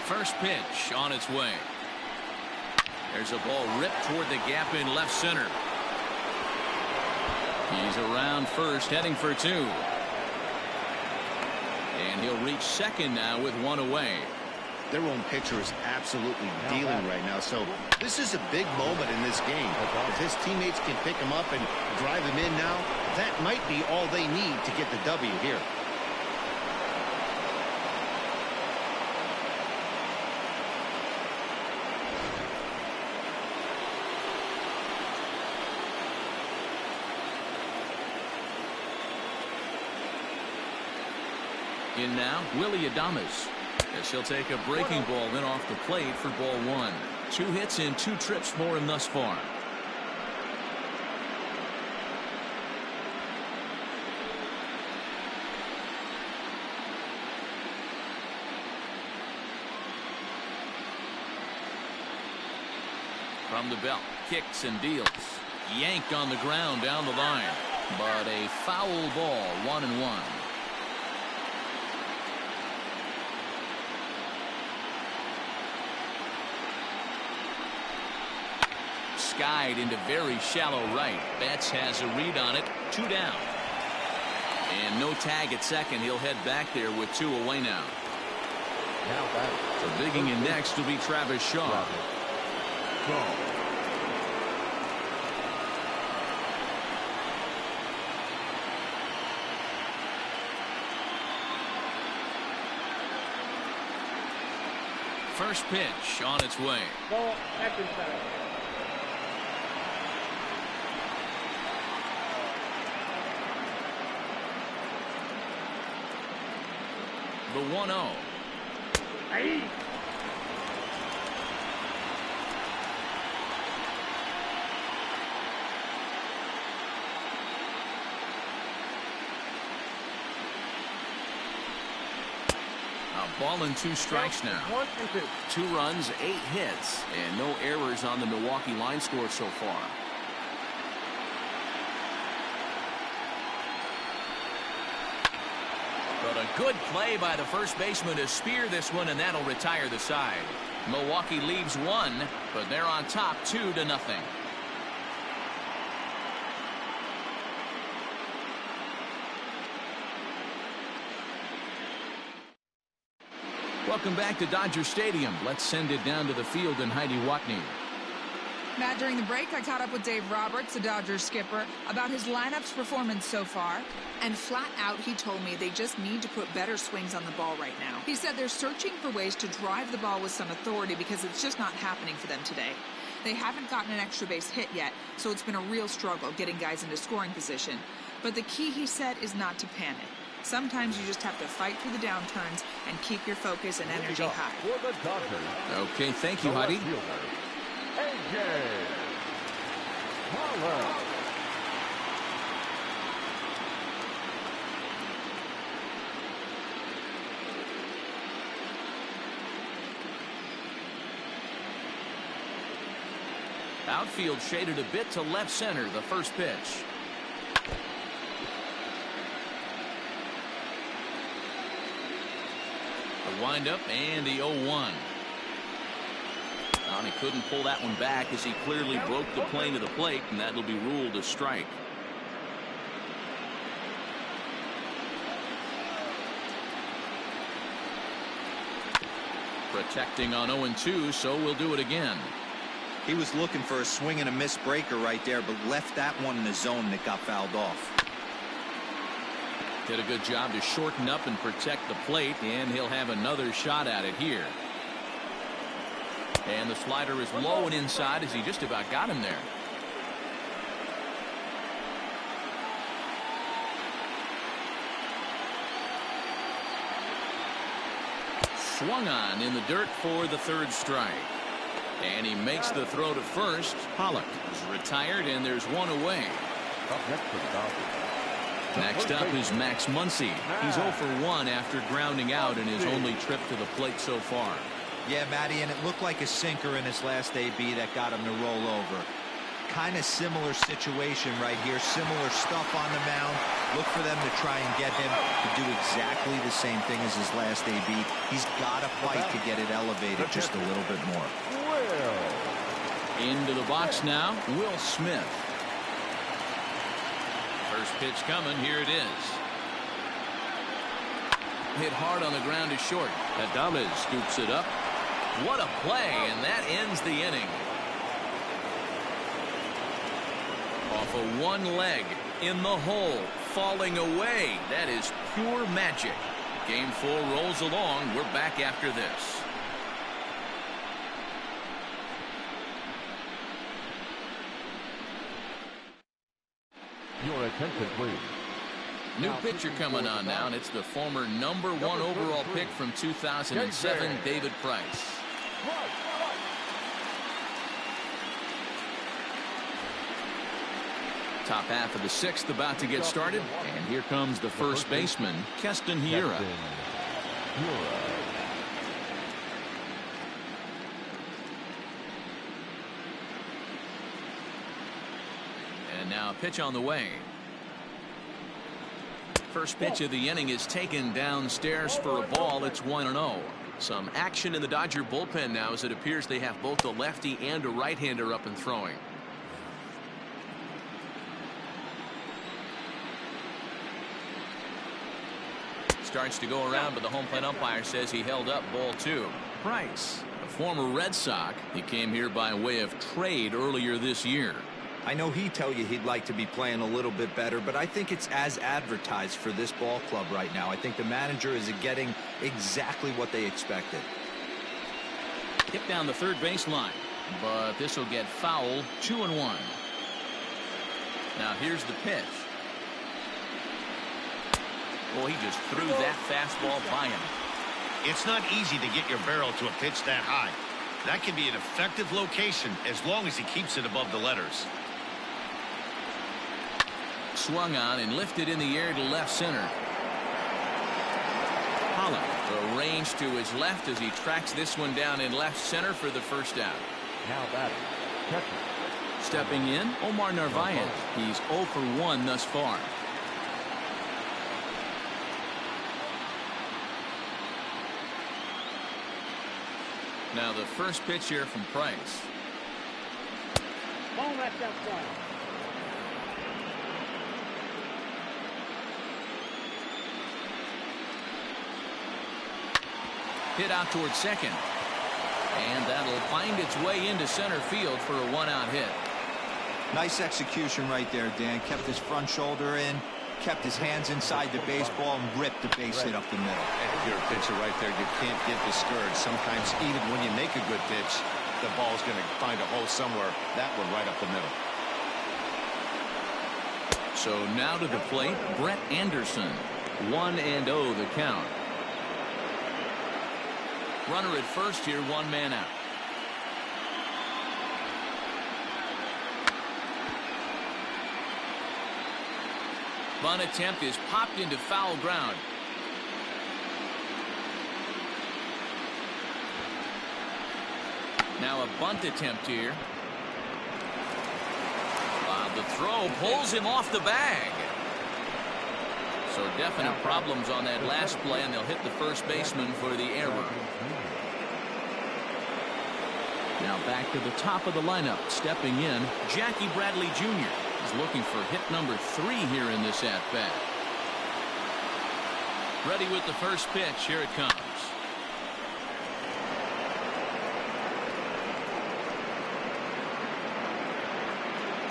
First pitch on its way. There's a ball ripped toward the gap in left center. He's around first, heading for 2. And he'll reach second now with one away. Their own pitcher is absolutely dealing right now, so this is a big moment in this game. If his teammates can pick him up and drive him in now, that might be all they need to get the W here. In now, Willie Adames. As he'll take a breaking ball then off the plate for ball one. 2 hits in 2 trips for him thus far. From the belt, kicks and deals. Yanked on the ground down the line. But a foul ball, 1-1. Skied into very shallow right. Betts has a read on it. 2 down. And no tag at second. He'll head back there with 2 away now. So digging in next will be Travis Shaw. First pitch on its way. Ball back inside. The 1-0. Hey. A ball and 2 strikes now. 1 and 2. 2 runs, 8 hits, and no errors on the Milwaukee line score so far. But a good play by the first baseman to spear this one, and that'll retire the side. Milwaukee leaves 1, but they're on top 2-0. Welcome back to Dodger Stadium. Let's send it down to the field in MILWAUKEE. Matt, during the break, I caught up with Dave Roberts, the Dodgers skipper, about his lineup's performance so far. And flat out, he told me they just need to put better swings on the ball right now. He said they're searching for ways to drive the ball with some authority because it's just not happening for them today. They haven't gotten an extra base hit yet, so it's been a real struggle getting guys into scoring position. But the key, he said, is not to panic. Sometimes you just have to fight through the downturns and keep your focus and energy high. Okay, thank you, Heidi. Outfield shaded a bit to left center, the first pitch. The windup and the 0-1. He couldn't pull that one back as he clearly broke the plane of the plate, and that'll be ruled a strike. Protecting on 0-2, so we'll do it again. He was looking for a swing and a miss breaker right there, but left that one in the zone that got fouled off. Did a good job to shorten up and protect the plate, and he'll have another shot at it here. And the slider is low and inside as he just about got him there. Swung on in the dirt for the 3rd strike. And he makes the throw to first. Pollock is retired, and there's 1 away. Next up is Max Muncy. He's 0 for 1 after grounding out in his only trip to the plate so far. Yeah, Matty, and it looked like a sinker in his last AB that got him to roll over. Kind of similar situation right here. Similar stuff on the mound. Look for them to try and get him to do exactly the same thing as his last AB. He's got to fight to get it elevated just a little bit more. Into the box now, Will Smith. First pitch coming. Here it is. hit hard on the ground is short. Adames scoops it up. What a play, and that ends the inning. Off of one leg, in the hole, falling away. That is pure magic. Game 4 rolls along. We're back after this. Your attention, please. New pitcher coming on now, and it's the former #1 overall pick from 2007, David Price. Top half of the 6th about to get started, and here comes the first baseman, Keston Hiura. And now a pitch on the way. First pitch of the inning is taken downstairs for a ball. It's 1-0. Some action in the Dodger bullpen now, as it appears they have both a lefty and a right-hander up and throwing. Starts to go around, but the home plate umpire says he held up ball 2. Price, a former Red Sox. He came here by way of trade earlier this year. I know he'd tell you he'd like to be playing a little bit better, but I think it's as advertised for this ball club right now. I think the manager is getting exactly what they expected. Hit down the third baseline, but this will get foul. 2-1. Now here's the pitch. Well, he just threw that fastball by him. It's not easy to get your barrel to a pitch that high. That can be an effective location as long as he keeps it above the letters. Swung on and lifted in the air to left center. Holland arranged to his left as he tracks this one down in left center for the first out. Now batting, catcher. Stepping in, Omar Narvaez. He's 0 for 1 thus far. Now the first pitch here from Price. Ball left outside. Hit out towards second. And that'll find its way into center field for a 1-out hit. Nice execution right there, Dan. Kept his front shoulder in, kept his hands inside the baseball, and ripped the base hit up the middle. And if you're a pitcher right there, you can't get discouraged. Sometimes even when you make a good pitch, the ball's going to find a hole somewhere. That one right up the middle. So now to the plate, Brett Anderson. 1-0 the count. Runner at first here, 1 man out. Bunt attempt is popped into foul ground. Now a bunt attempt here. The throw pulls him off the bag. So definite problems on that last play, and they'll hit the first baseman for the error. Now back to the top of the lineup. Stepping in, Jackie Bradley Jr. is looking for hit number 3 here in this at-bat. Ready with the first pitch. Here it comes.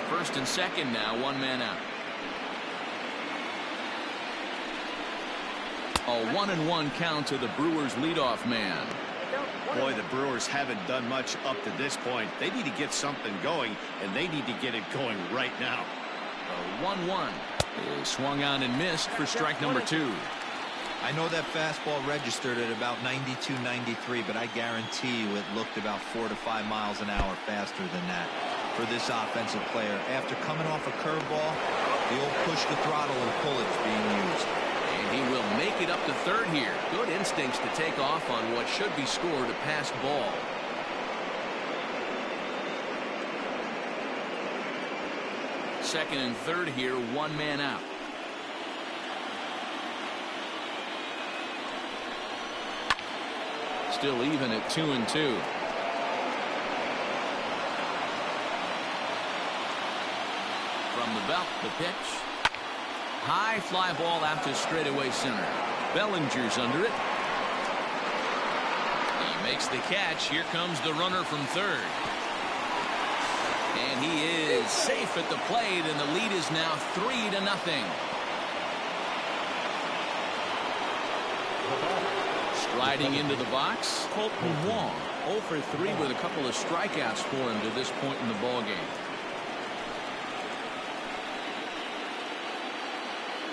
First and second now, 1 man out. A 1-1 count to the Brewers leadoff man. Boy, the Brewers haven't done much up to this point. They need to get something going, and they need to get it going right now. A 1-1 is swung on and missed for strike number 2. I know that fastball registered at about 92, 93, but I guarantee you it looked about 4 to 5 miles an hour faster than that for this offensive player. After coming off a curveball, the old push the throttle and pull is being used. And he will make it up to third here. Good instincts to take off on what should be scored a passed ball. Second and third here, 1 man out. Still even at 2-2. From the belt, the pitch. High fly ball out to straightaway center. Bellinger's under it. He makes the catch. Here comes the runner from third. And he is safe at the plate, and the lead is now 3-0. Striding into the box, Colton Wong, 0 for 3 with a couple of strikeouts for him to this point in the ballgame.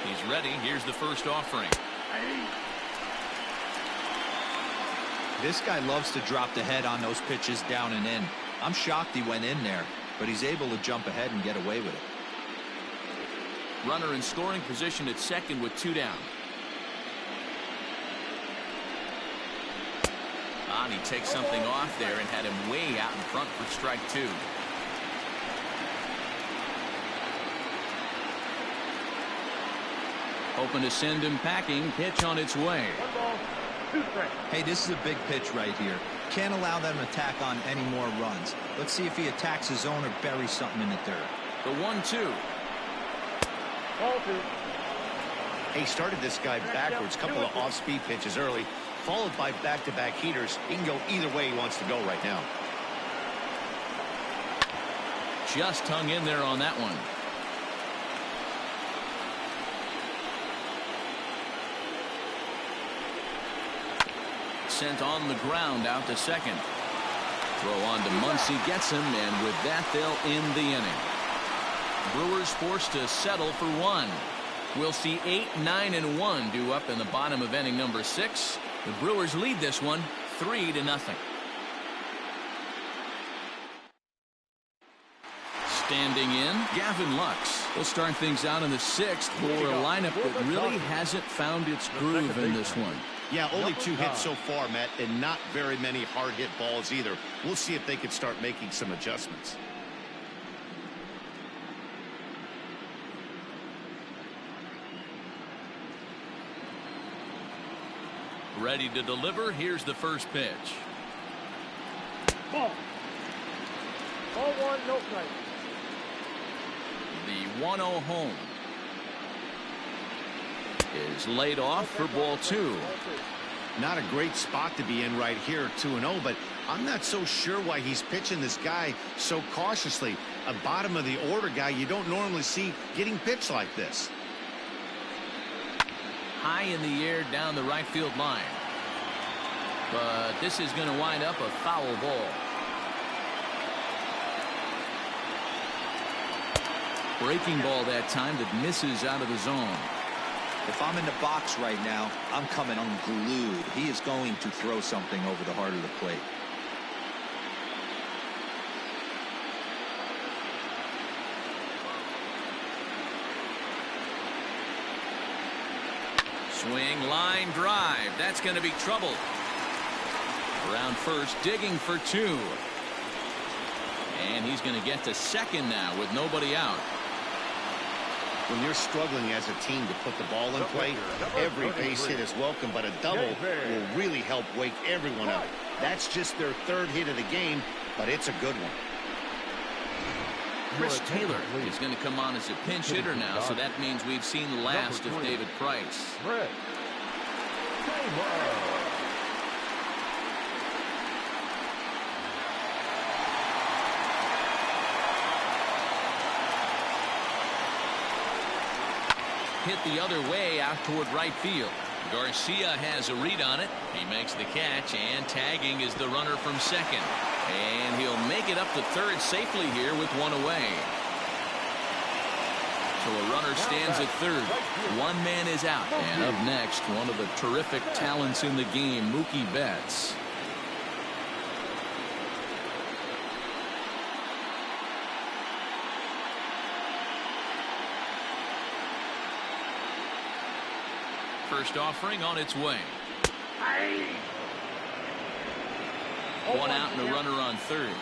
He's ready. Here's the first offering. This guy loves to drop the head on those pitches down and in. I'm shocked he went in there, but he's able to jump ahead and get away with it. Runner in scoring position at second with 2 down. And he takes something off there and had him way out in front for strike 2. Hoping to send him packing. Pitch on its way. 1 ball, 2 strikes. Hey, this is a big pitch right here. Can't allow them to tack on any more runs. Let's see if he attacks his zone or buries something in the dirt. The 1-2. Ball 2. He started this guy backwards, couple of off-speed pitches early, followed by back-to-back heaters. He can go either way he wants to go right now. Just hung in there on that one. Sent on the ground out to second. Throw on to Muncy, gets him, and with that they'll end the inning. Brewers forced to settle for 1. We'll see 8, 9, and 1 due up in the bottom of inning number 6. The Brewers lead this one 3-0. Standing in, Gavin Lux. We'll start things out in the 6th for a lineup that really hasn't found its groove in this one. Yeah, only 2 hits so far, Matt, and not very many hard hit balls either. We'll see if they can start making some adjustments. Ready to deliver. Here's the first pitch. Ball. Ball 1, no strike. The 1-0 home is laid off for ball 2. Not a great spot to be in right here, 2-0, but I'm not so sure why he's pitching this guy so cautiously. A bottom of the order guy you don't normally see getting pitched like this. High in the air down the right field line. But this is going to wind up a foul ball. Breaking ball that time that misses out of the zone. If I'm in the box right now, I'm coming unglued. He is going to throw something over the heart of the plate. Swing, line drive. That's going to be trouble. Around first, digging for 2. And he's going to get to second now with nobody out. When you're struggling as a team to put the ball in play, every base hit is welcome, but a double will really help wake everyone up. That's just their 3rd hit of the game, but it's a good one. Chris Taylor is going to come on as a pinch hitter now, so that means we've seen the last of David Price. Hit the other way out toward right field. Garcia has a read on it. He makes the catch, and tagging is the runner from second. And he'll make it up to third safely here with 1 away. So a runner stands at third. 1 man is out. And up next, one of the terrific talents in the game, Mookie Betts. First offering on its way. 1 out and a runner on third.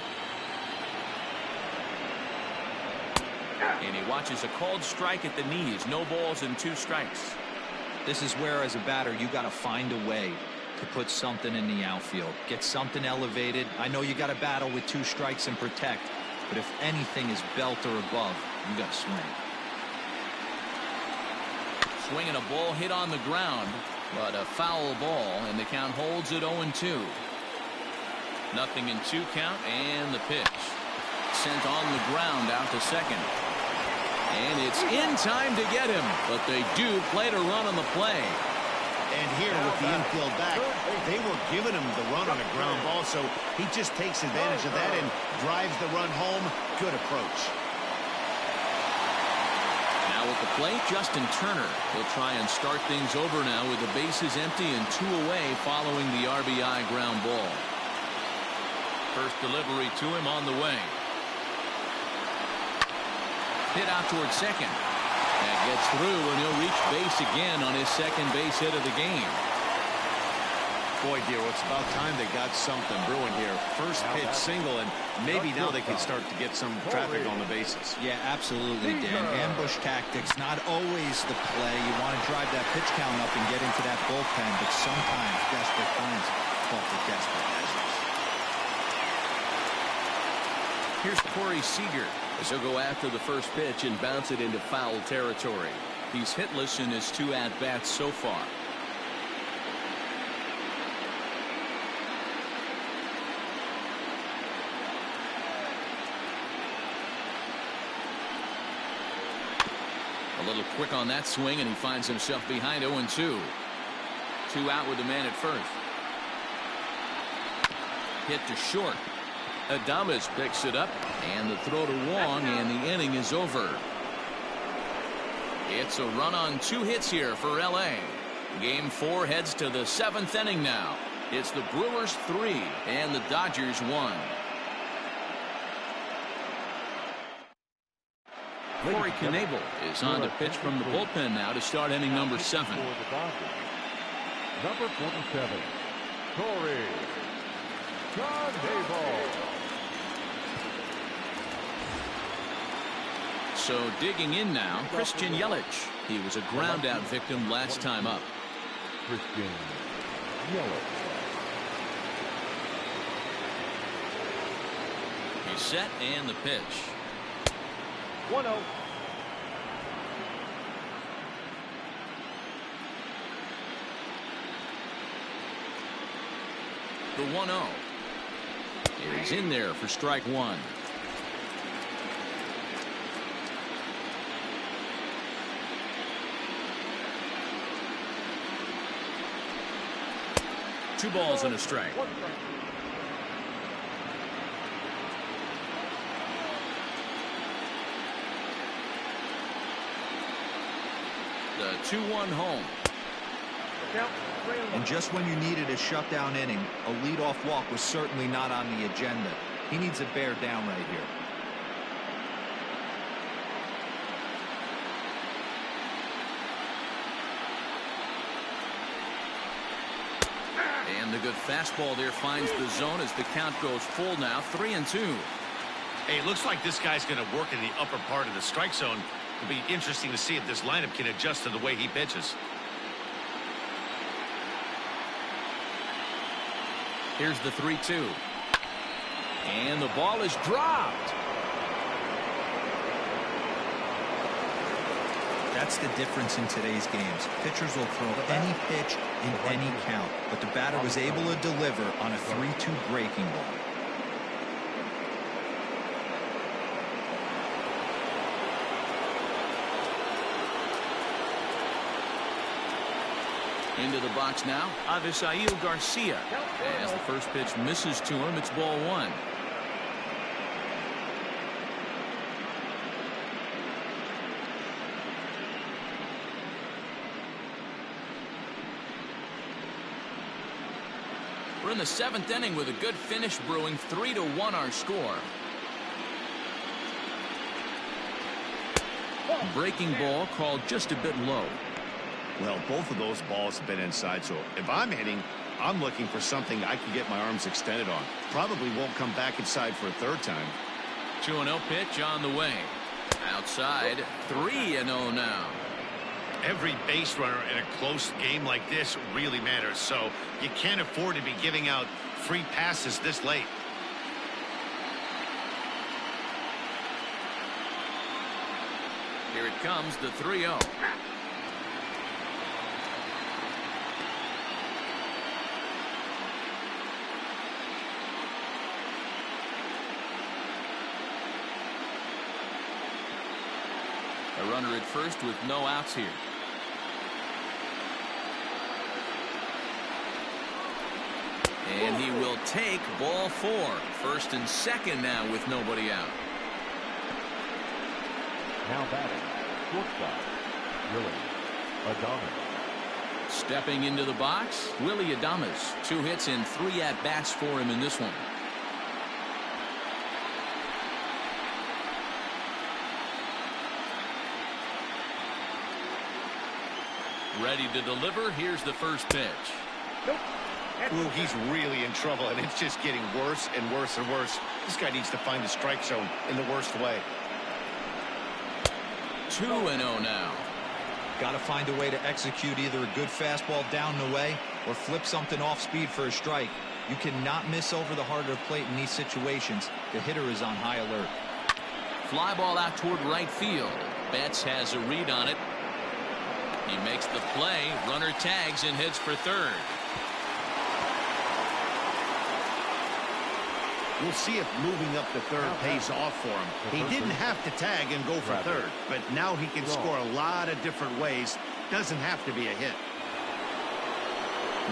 And he watches a called strike at the knees. No balls and 2 strikes. This is where, as a batter, you got to find a way to put something in the outfield. Get something elevated. I know you got to battle with 2 strikes and protect, but if anything is belt or above, you got to swing. Swinging a ball hit on the ground. But a foul ball, and the count holds at 0-2. Nothing in 2 count, and the pitch. Sent on the ground out to second. And it's in time to get him, but they do play to run on the play. And here with the infield back, they were giving him the run on a ground ball, so he just takes advantage of that and drives the run home. Good approach. Now at the plate, Justin Turner. He'll try and start things over now with the bases empty and 2 away following the RBI ground ball. First delivery to him on the way. Hit out towards second. That gets through, and he'll reach base again on his second base hit of the game. Boy, dear, it's about time they got something brewing here. First pitch single, and maybe now they can start to get some traffic on the bases. Yeah, absolutely, Dan. Ambush tactics, not always the play. You want to drive that pitch count up and get into that bullpen, but sometimes desperate times call for desperate measures. Here's Corey Seager as he'll go after the first pitch and bounce it into foul territory. He's hitless in his 2 at-bats so far. A little quick on that swing, and he finds himself behind 0-2. 2 out with the man at first. Hit to short. Adames picks it up, and the throw to Wong, and the inning is over. It's a run on 2 hits here for L.A. Game 4 heads to the 7th inning now. It's the Brewers 3 and the Dodgers 1. Corey Knebel is on to pitch from the bullpen now to start inning number 7. Number 47, Corey Knebel. So digging in now, Christian Yelich. He was a ground out victim last time up. Christian Yelich. He's set, and the pitch. 1-0. The 1-0 is in there for strike 1. Two balls and a strike. The 2-1 home. And just when you needed a shutdown inning, a leadoff walk was certainly not on the agenda. He needs to bear down right here. And the good fastball there finds the zone as the count goes full now, 3-2. Hey, looks like this guy's going to work in the upper part of the strike zone. It'll be interesting to see if this lineup can adjust to the way he pitches. Here's the 3-2. And the ball is dropped. That's the difference in today's games. Pitchers will throw any pitch in any count, but the batter was able to deliver on a 3-2 breaking ball. Into the box now, Avisail Garcia. As the first pitch misses to him, it's ball 1. We're in the 7th inning with a good finish brewing. 3-1 our score. Breaking ball called just a bit low. Well, both of those balls have been inside, so if I'm hitting, I'm looking for something I can get my arms extended on. Probably won't come back inside for a third time. 2-0 pitch on the way. Outside, 3-0 now. Every base runner in a close game like this really matters, so you can't afford to be giving out free passes this late. Here it comes, the 3-0. A runner at first with no outs here. And he will take ball 4. First and second now with nobody out. Now batting, shortstop, Willie Adames. Stepping into the box, Willie Adames. 2 hits and 3 at-bats for him in this one. Ready to deliver. Here's the first pitch. Ooh, he's really in trouble, and it's just getting worse and worse and worse. This guy needs to find the strike zone in the worst way. 2-0 now. Got to find a way to execute either a good fastball down the way or flip something off speed for a strike. You cannot miss over the heart of the plate in these situations. The hitter is on high alert. Fly ball out toward right field. Betts has a read on it. He makes the play. Runner tags and heads for third. We'll see if moving up to third pays off for him. He didn't have to tag and go for third, but now he can score a lot of different ways. Doesn't have to be a hit.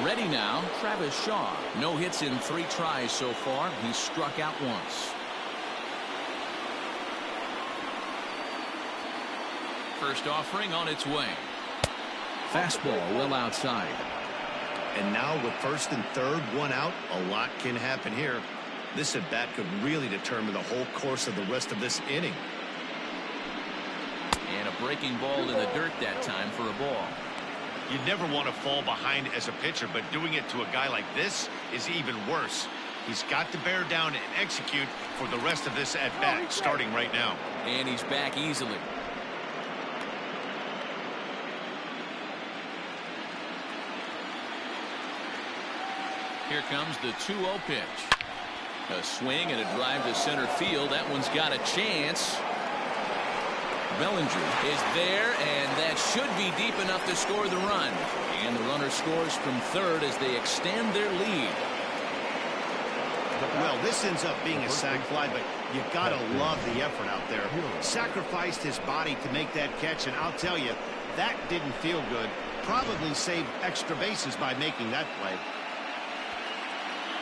Ready now, Travis Shaw. No hits in 3 tries so far. He's struck out once. First offering on its way. Fastball well outside. And now with first and third, 1 out, a lot can happen here. This at-bat could really determine the whole course of the rest of this inning. And a breaking ball in the dirt that time for a ball. You never want to fall behind as a pitcher, but doing it to a guy like this is even worse. He's got to bear down and execute for the rest of this at-bat, starting right now. And he's back easily. Here comes the 2-0 pitch. A swing and a drive to center field. That one's got a chance. Bellinger is there, and that should be deep enough to score the run. And the runner scores from third as they extend their lead. Well, this ends up being a sac fly, but you got to love the effort out there. Sacrificed his body to make that catch, and I'll tell you, that didn't feel good. Probably saved extra bases by making that play.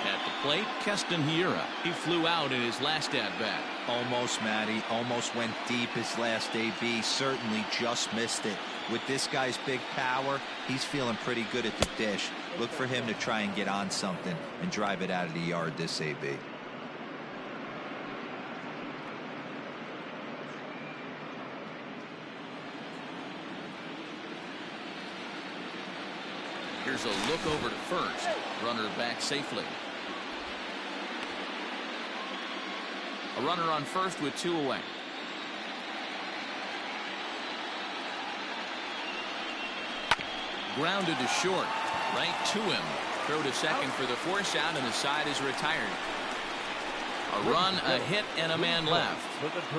At the plate, Keston Hiura. He flew out in his last at-bat. Almost, Matty. Almost went deep his last AB. Certainly just missed it. With this guy's big power, he's feeling pretty good at the dish. Look for him to try and get on something and drive it out of the yard this AB. Here's a look over to first. Runner back safely. A runner on first with 2 away. Grounded to short. Right to him. Throw to second for the force out, and the side is retired. A run, a hit, and a man left.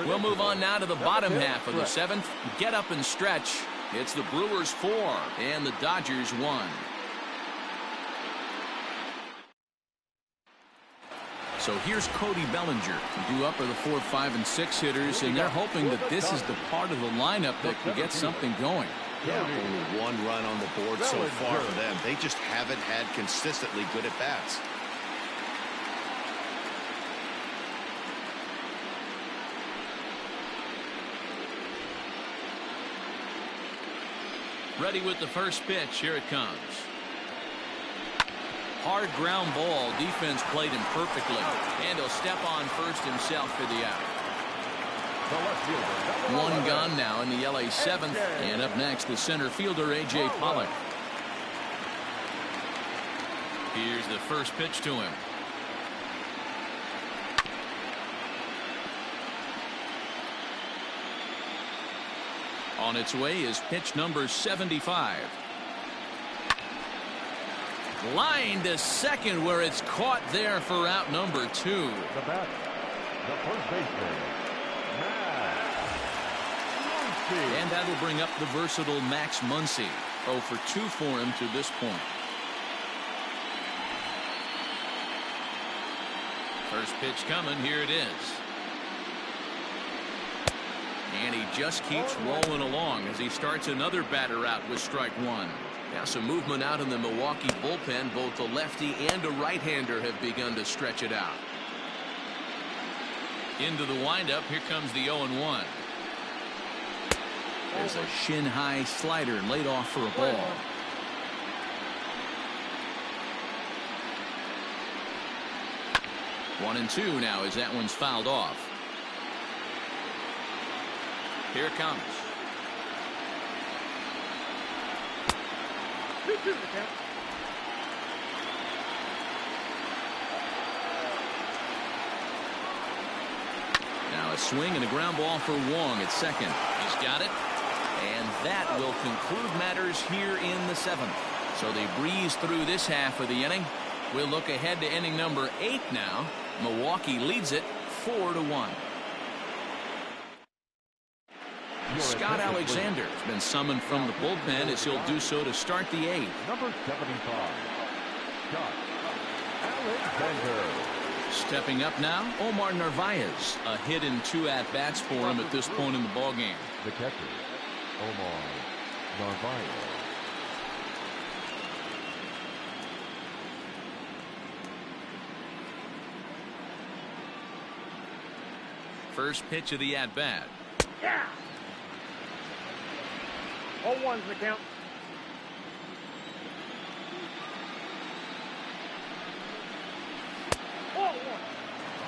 We'll move on now to the bottom half of the 7th. Get up and stretch. It's the Brewers 4 and the Dodgers 1. So here's Cody Bellinger. Due up are the 4, 5, and 6 hitters, and they're hoping that this is the part of the lineup that can get something going. Yeah, only 1 run on the board so far for them. They just haven't had consistently good at-bats. Ready with the first pitch. Here it comes. Hard ground ball. Defense played him perfectly. And he'll step on first himself for the out. 1 gone now in the LA 7th. And up next, the center fielder, A.J. Pollock. Here's the first pitch to him. On its way is pitch number 75. Line to second, where it's caught there for out number 2. The bat, the first baseman, MILWAUKEE. And that'll bring up the versatile Max Muncy. 0 for 2 for him to this point. First pitch coming. Here it is. And he just keeps rolling along as he starts another batter out with strike one. Now some movement out in the Milwaukee bullpen. Both a lefty and a right-hander have begun to stretch it out. Into the windup. Here comes the 0-1. There's a shin-high slider laid off for a ball. One and two now as that one's fouled off. Here it comes. Now a swing and a ground ball for Wong at second. He's got it. And that will conclude matters here in the seventh. So they breeze through this half of the inning. We'll look ahead to inning number 8 now. Milwaukee leads it 4-1. Scott Alexander has been summoned from the bullpen as he'll do so to start the 8th. Number 75, Scott Alexander. Stepping up now, Omar Narvaez. A hit in 2 at-bats for him at this point in the ballgame. The catcher, Omar Narvaez. First pitch of the at-bat. Yeah. 0-1's the count.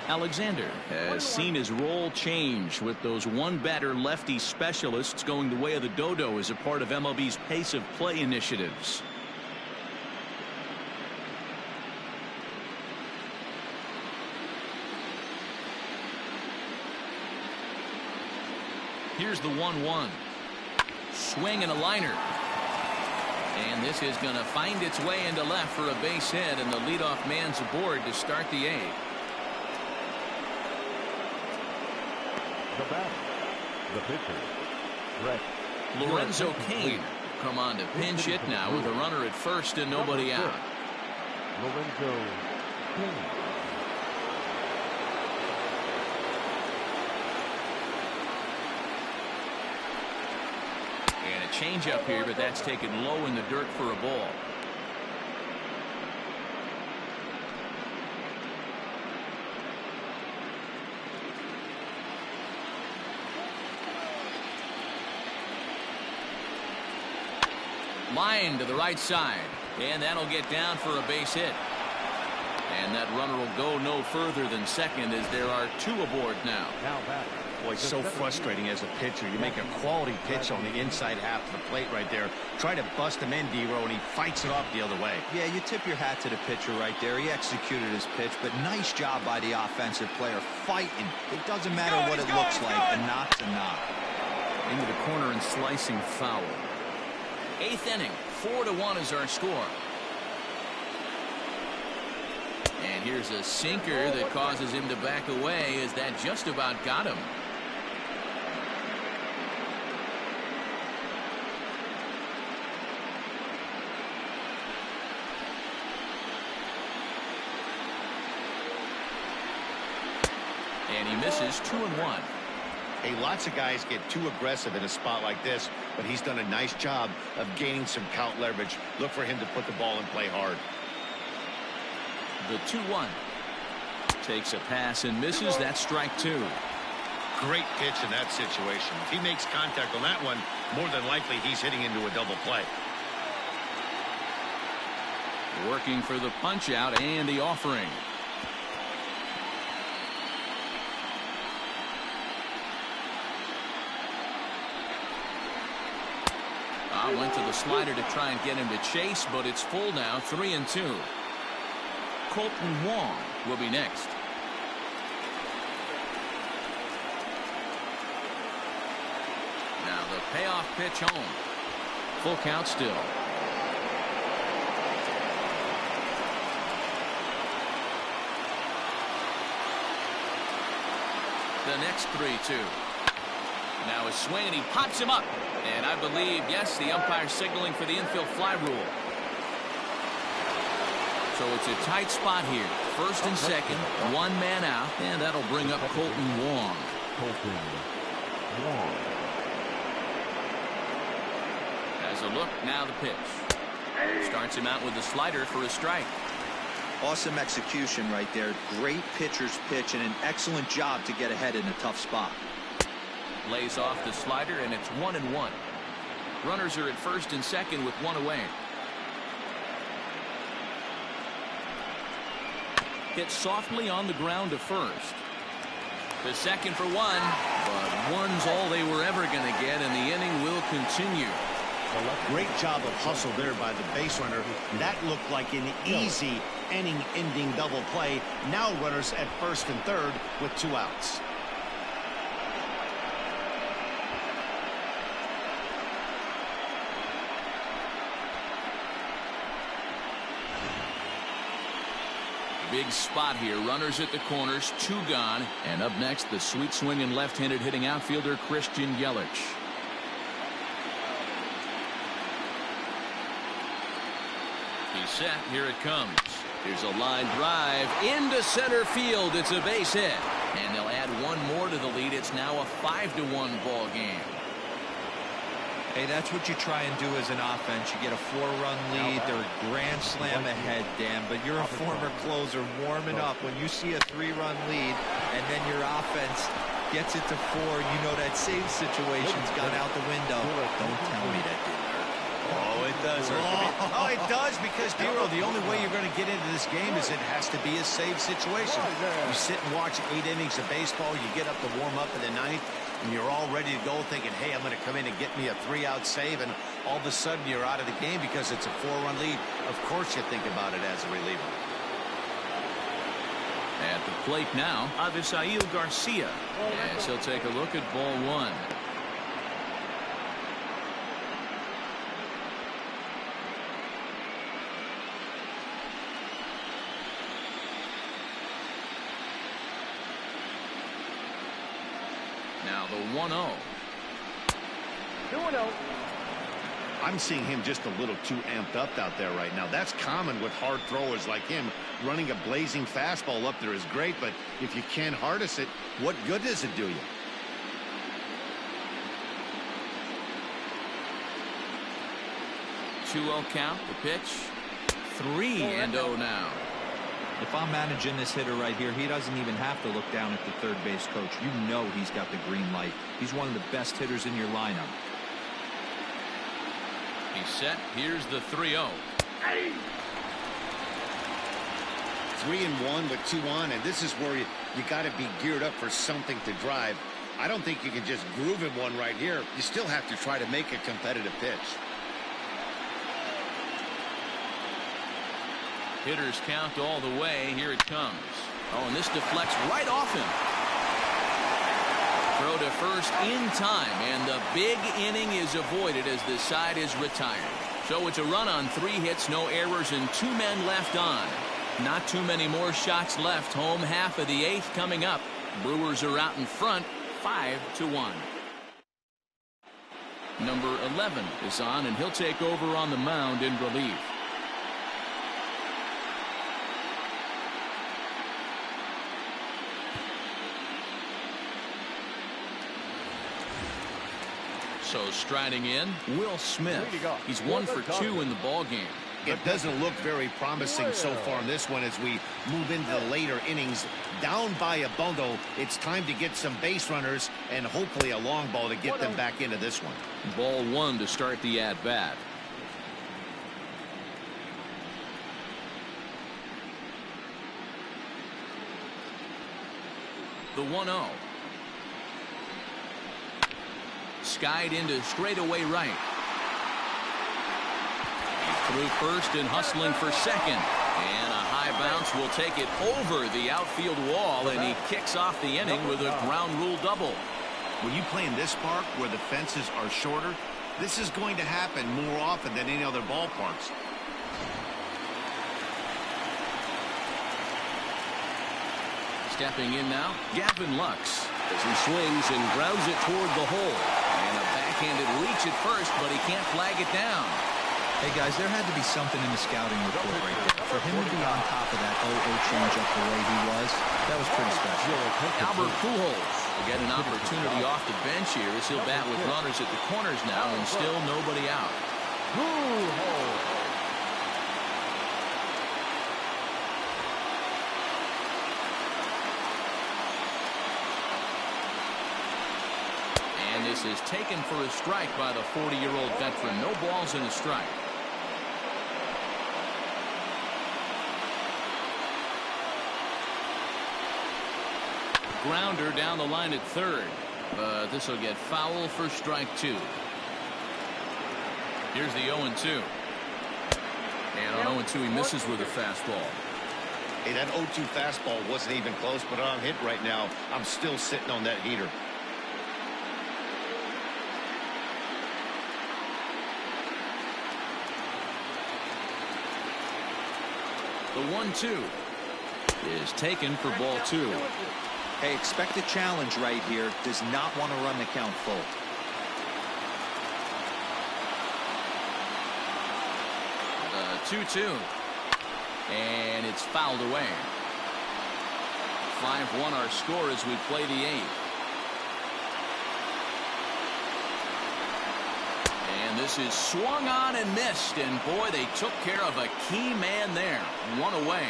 Alexander has seen his role change with those one-batter lefty specialists going the way of the dodo as a part of MLB's pace of play initiatives. Here's the 1-1. Swing and a liner. And this is going to find its way into left for a base hit, and the leadoff man's aboard to start the 8th. The batter, the pitcher, Brett Lorenzo Cain come on to pinch hit now with a runner at first and nobody out. Lorenzo Cain. And a changeup here, but that's taken low in the dirt for a ball. Line to the right side, and that'll get down for a base hit. And that runner will go no further than second as there are 2 aboard now. Boy, it's so frustrating as a pitcher. You make a quality pitch on the inside half of the plate right there. Try to bust him in, D-Row, and he fights it off the other way. Yeah, you tip your hat to the pitcher right there. He executed his pitch, but nice job by the offensive player fighting. It doesn't matter what it looks like. A knock's a knock. Into the corner and slicing foul. 8th inning, 4-1 is our score. And here's a sinker that causes him to back away as that just about got him. And he misses 2-1. Hey, lots of guys get too aggressive in a spot like this, but he's done a nice job of gaining some count leverage. Look for him to put the ball in play hard. The 2-1. Takes a pass and misses. That's strike 2. Great pitch in that situation. If he makes contact on that one, more than likely he's hitting into a double play. Working for the punch out and the offering. Went to the slider to try and get him to chase, but it's full now. 3-2. Colton Wong will be next. Now the payoff pitch home. Full count still. The next 3-2. Now a swing and he pops him up. And I believe, yes, the umpire signaling for the infield fly rule. So it's a tight spot here. First and second, 1 man out, and that'll bring up Colton Wong. Colton one. As a look, now the pitch. Starts him out with the slider for a strike. Awesome execution right there. Great pitcher's pitch and an excellent job to get ahead in a tough spot. Lays off the slider, and it's 1-1. Runners are at first and second with one away. Hit softly on the ground to first. The second for one, but one's all they were ever going to get, and the inning will continue. Great job of hustle there by the base runner. That looked like an easy inning-ending double play. Now runners at first and third with 2 outs. Big spot here. Runners at the corners, 2 gone. And up next, the sweet swinging left-handed hitting outfielder Christian Yelich. He's set. Here it comes. Here's a line drive into center field. It's a base hit. And they'll add one more to the lead. It's now a 5-1 ball game. Hey, that's what you try and do as an offense. You get a 4-run lead. They're a grand slam ahead, Dan. But you're a former closer warming up. When you see a 3-run lead and then your offense gets it to 4, you know that save situation's gone out the window. Don't tell me that didn't hurt. Oh, it does. Oh, it does, because, Dero, the only way you're going to get into this game is it has to be a save situation. You sit and watch 8 innings of baseball, you get up to warm up in the 9th, and you're all ready to go thinking, hey, I'm going to come in and get me a 3-out save, and all of a sudden you're out of the game because it's a 4-run lead. Of course you think about it as a reliever. At the plate now, Avisail Garcia. As he'll take a look at ball 1. Now the 1-0. 2-0. I'm seeing him just a little too amped up out there right now. That's common with hard throwers like him. Running a blazing fastball up there is great, but if you can't harness it, what good does it do you? Two-0 count. The pitch. 3-0 now. If I'm managing this hitter right here, he doesn't even have to look down at the third base coach. You know he's got the green light. He's one of the best hitters in your lineup. He's set. Here's the 3-0. 3-1 with 2 on, and this is where you got to be geared up for something to drive. I don't think you can just groove him one right here. You still have to try to make a competitive pitch. Hitters count all the way. Here it comes. Oh, and this deflects right off him. Throw to first in time, and the big inning is avoided as the side is retired. So it's a run on 3 hits, no errors, and 2 men left on. Not too many more shots left. Home half of the 8th coming up. Brewers are out in front, 5-1. Number 11 is on, and he'll take over on the mound in relief. So striding in, Will Smith. He's 1 for 2 in the ball game. It doesn't look very promising so far in this one as we move into the later innings. Down by a bundle, it's time to get some base runners and hopefully a long ball to get them back into this one. Ball 1 to start the at-bat. The 1-0. Skied into straightaway right. Through first and hustling for second. And a high bounce will take it over the outfield wall, and he kicks off the inning with a ground rule double. When you play in this park where the fences are shorter, this is going to happen more often than any other ballparks. Stepping in now, Gavin Lux, as he swings and grounds it toward the hole. And a backhanded reach at first, but he can't flag it down. Hey, guys, there had to be something in the scouting report right there. For him to be on top of that 0-0 changeup the way he was, that was pretty special. Albert Pujols Get an opportunity off the bench here as he'll bat with runners at the corners now and still nobody out. And this is taken for a strike by the 40-year-old veteran. No balls and a strike. Grounder down the line at third, but this will get foul for strike two. Here's the 0-2. And on 0-2 he misses with a fastball. Hey, that 0-2 fastball wasn't even close, but on hit right now, I'm still sitting on that heater. The 1-2 is taken for ball two. Hey, expect a challenge right here. Does not want to run the count full. The 2-2. And it's fouled away. 5-1 our score as we play the 8th. And this is swung on and missed. And boy, they took care of a key man there. One away.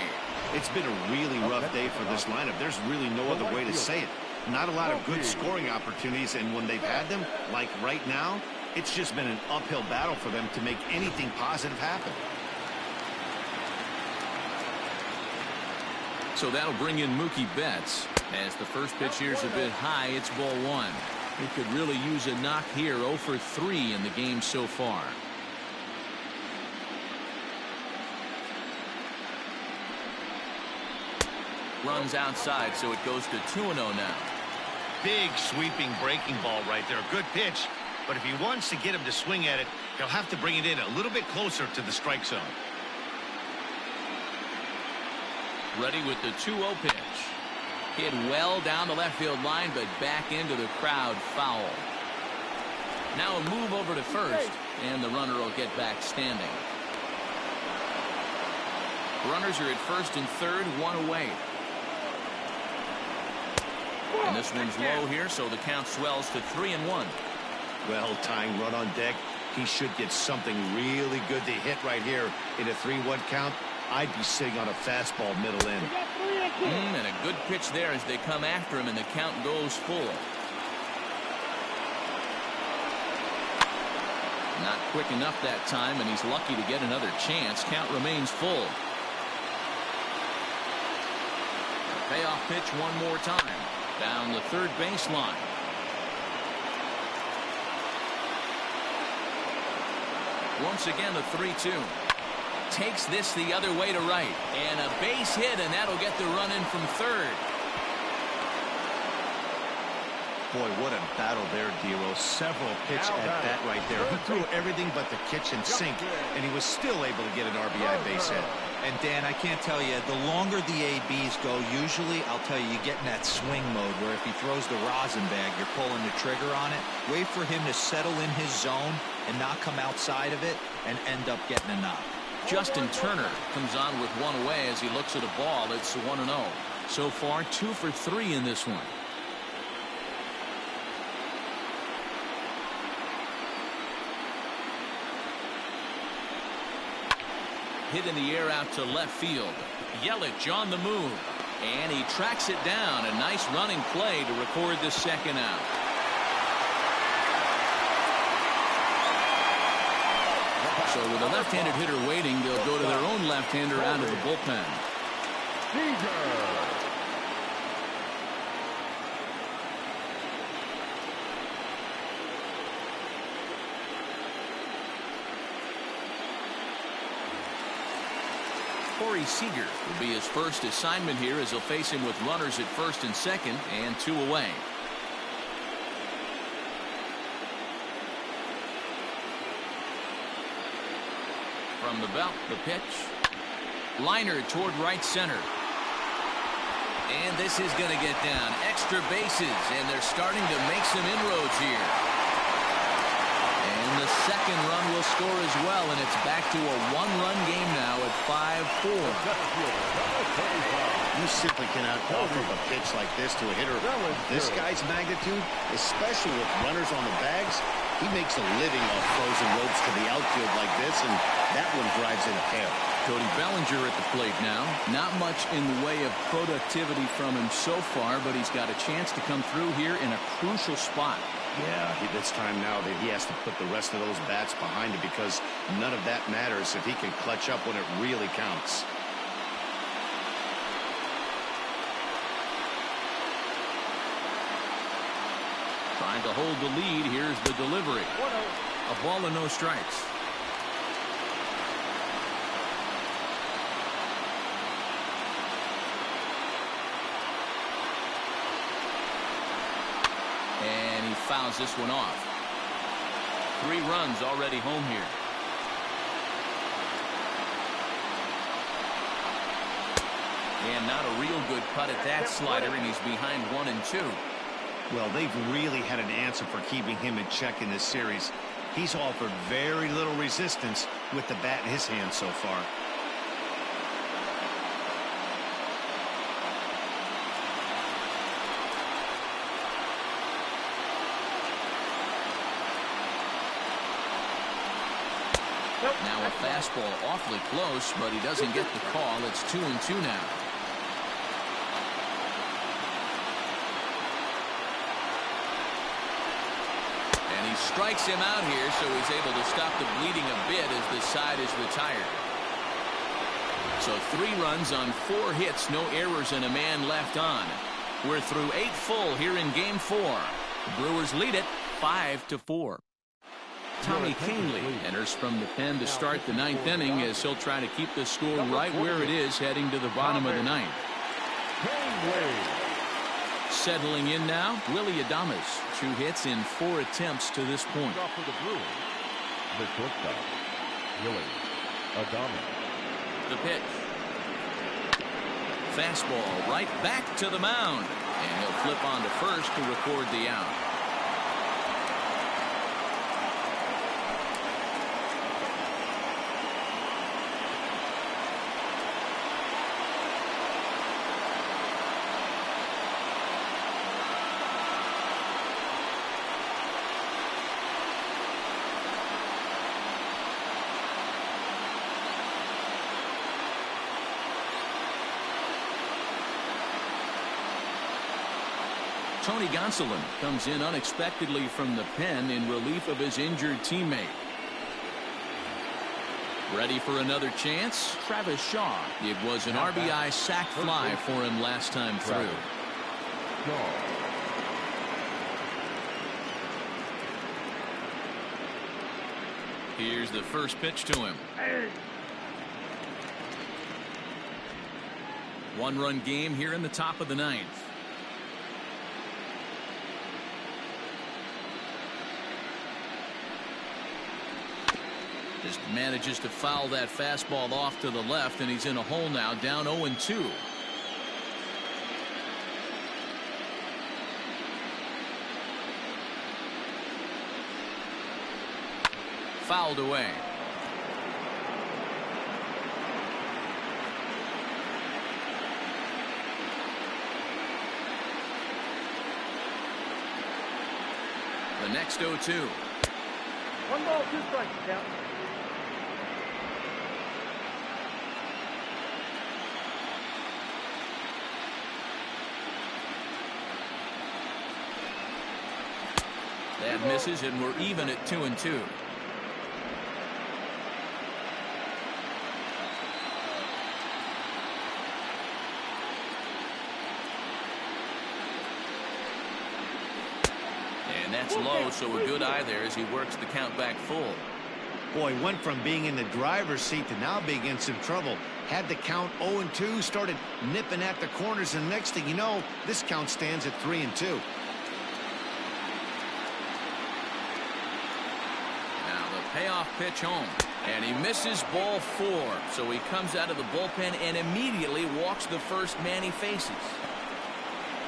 It's been a really rough day for this lineup. There's really no other way to say it. Not a lot of good scoring opportunities, and when they've had them, like right now, it's just been an uphill battle for them to make anything positive happen. So that'll bring in Mookie Betts. As the first pitch here's a bit high, it's ball one. He could really use a knock here. 0 for 3 in the game so far. Runs outside, so it goes to 2-0 now. Big sweeping breaking ball right there. Good pitch, but if he wants to get him to swing at it, he'll have to bring it in a little bit closer to the strike zone. Ready with the 2-0 pitch. Hit well down the left field line, but back into the crowd. Foul. Now a move over to first, and the runner will get back standing. Runners are at first and third, one away. And this one's low here, so the count swells to 3-1. Well, tying run on deck. He should get something really good to hit right here in a 3-1 count. I'd be sitting on a fastball middle in. And a good pitch there as they come after him, and the count goes full. Not quick enough that time, and he's lucky to get another chance. Count remains full. Payoff pitch one more time. Down the third baseline. Once again, the 3-2. Takes this the other way to right. And a base hit, and that'll get the run in from third. Boy, what a battle there, Dero. Several pitch at bat right there. He threw everything but the kitchen sink, and he was still able to get an RBI base hit. And Dan, I can't tell you, the longer the ABs go, usually, I'll tell you, you get in that swing mode where if he throws the rosin bag, you're pulling the trigger on it. Wait for him to settle in his zone and not come outside of it and end up getting a knock. Justin Turner comes on with one away as he looks at a ball. It's 1-0. So far, 2 for 3 in this one. Hit in the air out to left field. Yelich on the move. And he tracks it down. A nice running play to record the second out. So with a left-handed hitter waiting, they'll go to their own left-hander out of the bullpen. Corey Seager will be his first assignment here as he'll face him with runners at first and second and 2 away. From the belt, the pitch. Liner toward right center. And this is going to get down. Extra bases, and they're starting to make some inroads here. And the second run will score as well, and it's back to a 1-run game now at 5-4. You simply cannot offer up a pitch like this to a hitter of this guy's magnitude, especially with runners on the bags. He makes a living off frozen ropes to the outfield like this, and that one drives in a pair. Cody Bellinger at the plate now. Not much in the way of productivity from him so far, but he's got a chance to come through here in a crucial spot. Yeah, it's time now that he has to put the rest of those bats behind him, because none of that matters if he can clutch up when it really counts. Trying to hold the lead. Here's the delivery. A ball and no strikes. And he fouls this one off. 3 runs already home here. And not a real good cut at that slider, and he's behind 1-2. Well, they've really had an answer for keeping him in check in this series. He's offered very little resistance with the bat in his hand so far. Now a fastball awfully close, but he doesn't get the call. It's 2-2 now. And he strikes him out here, so he's able to stop the bleeding a bit as the side is retired. So 3 runs on 4 hits, no errors, and a man left on. We're through 8 full here in Game 4. The Brewers lead it 5-4. Tommy Kahnle enters from the pen to start the 9th inning, as he'll try to keep the score right where it is heading to the bottom of the 9th. Settling in now, Willie Adames. 2 hits in 4 attempts to this point. For the Brewers, the shortstop, Willie Adames. The pitch. Fastball right back to the mound. And he'll flip on to first to record the out. Tony Gonsolin comes in unexpectedly from the pen in relief of his injured teammate. Ready for another chance? Travis Shaw. It was an RBI sac fly for him last time through. Here's the first pitch to him. 1-run game here in the top of the 9th. Just manages to foul that fastball off to the left, and he's in a hole now, down 0-2. Fouled away. The next 0-2. 1 ball, 2 strikes, count. That misses, and we're even at 2-2. And that's low, so a good eye there as he works the count back full. Boy, went from being in the driver's seat to now being in some trouble. Had the count 0-2, started nipping at the corners, and next thing you know, this count stands at 3-2. Payoff pitch home, and he misses ball 4, so he comes out of the bullpen and immediately walks the first man he faces.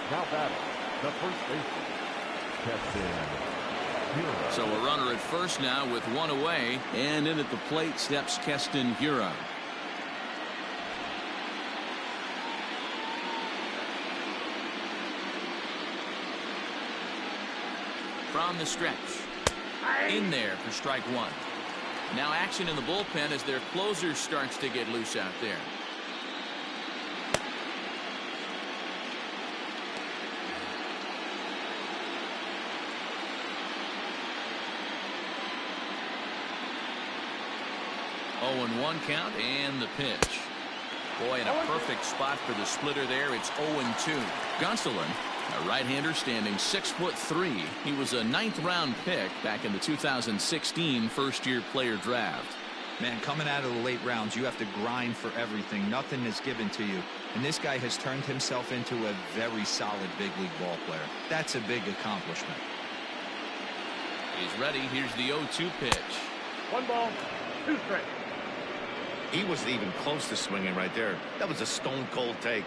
Now batting, the first baseman, Keston. So a runner at first now with 1 away, and in at the plate steps Keston Hiura. from the stretch. In there for strike one. Now action in the bullpen as their closer starts to get loose out there. Oh, and 1 count and the pitch. Boy, in a perfect spot for the splitter there. It's 0-2. Gonsolin, a right-hander standing 6'3". He was a 9th-round pick back in the 2016 first-year player draft. Man, coming out of the late rounds, you have to grind for everything. Nothing is given to you. And this guy has turned himself into a very solid big league ball player. That's a big accomplishment. He's ready. Here's the 0-2 pitch. 1 ball, 2 strikes. He wasn't even close to swinging right there. That was a stone-cold take.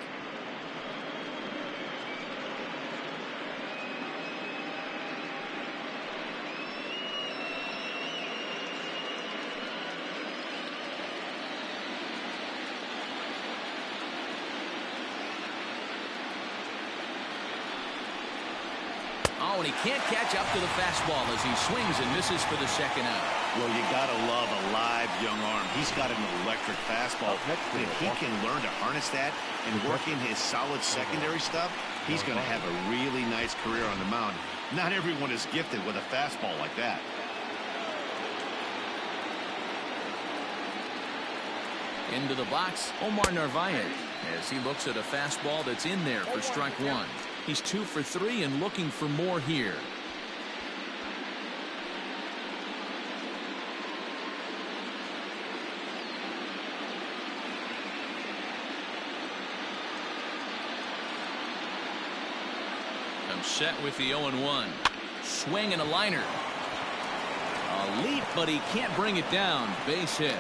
Oh, and he can't catch up to the fastball as he swings and misses for the second out. Well, you got to love a live young arm. He's got an electric fastball. And if he can learn to harness that and work in his solid secondary stuff, he's going to have a really nice career on the mound. Not everyone is gifted with a fastball like that. Into the box, Omar Narvaez, as he looks at a fastball that's in there for strike one. He's 2 for 3 and looking for more here. Comes set with the 0-1. Swing and a liner. A leap, but he can't bring it down. Base hit.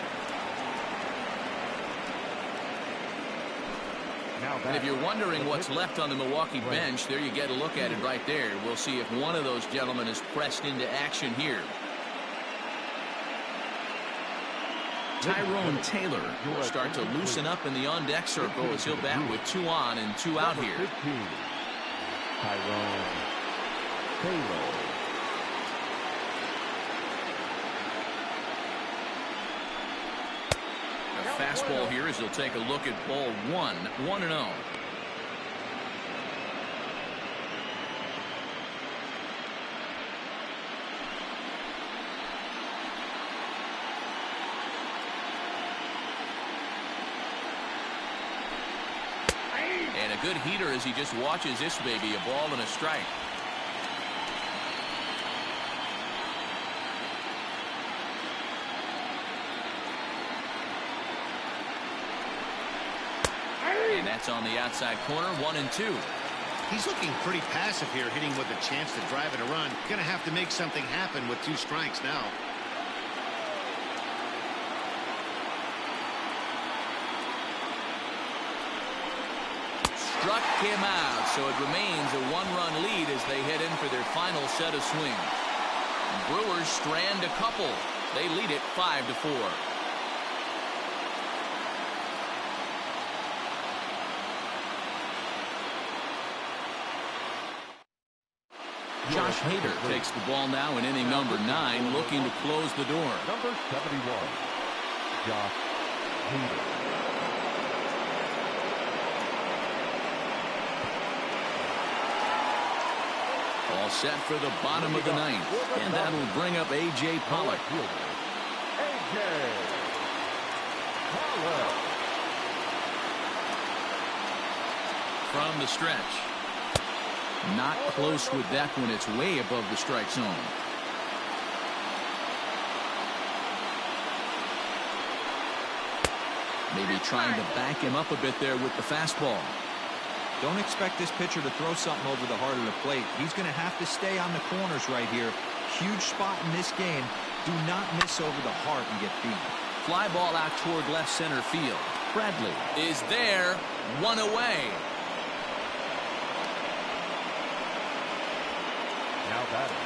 And if you're wondering what's left on the Milwaukee bench, there you get a look at it right there. We'll see if one of those gentlemen is pressed into action here. Tyrone Taylor will start to loosen up in the on-deck circle as he'll bat with 2 on and 2 out here. Tyrone Taylor. Fastball here as he'll take a look at ball 1, 1-0. And a good heater as he just watches this baby, a ball and a strike. And that's on the outside corner, 1-2. He's looking pretty passive here, hitting with a chance to drive in a run. Going to have to make something happen with 2 strikes now. Struck him out, so it remains a 1-run lead as they head in for their final set of swings. Brewers strand a couple. They lead it 5-4. Josh Hader takes the ball now in inning number 9, looking to close the door. Number 71, Josh Hader. All set for the bottom of the 9th, and that'll bring up A.J. Pollock. A.J. Pollock. From the stretch. Not close with that one. It's way above the strike zone. Maybe trying to back him up a bit there with the fastball. Don't expect this pitcher to throw something over the heart of the plate. He's going to have to stay on the corners right here. Huge spot in this game. Do not miss over the heart and get beat. Fly ball out toward left center field. Bradley is there. 1 away. Now batting.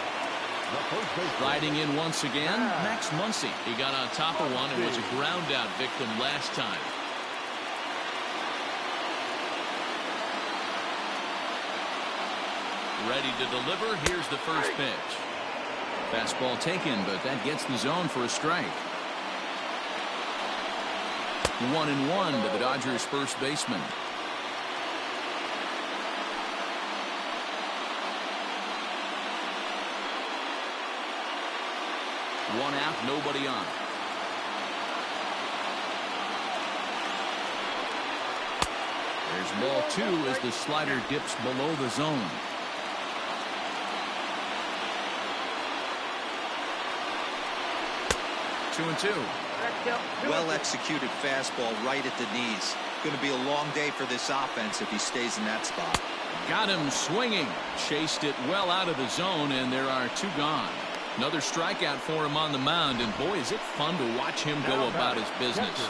Riding in once again, Max Muncy. He got on top of one and was a ground out victim last time. Ready to deliver. Here's the first pitch. Fastball taken, but that gets the zone for a strike. 1-1 to the Dodgers' first baseman. One out, nobody on. There's ball 2 as the slider dips below the zone. 2-2. Well executed fastball right at the knees. Going to be a long day for this offense if he stays in that spot. Got him swinging. Chased it well out of the zone, and there are 2 gone. Another strikeout for him on the mound, and boy, is it fun to watch him go about his business.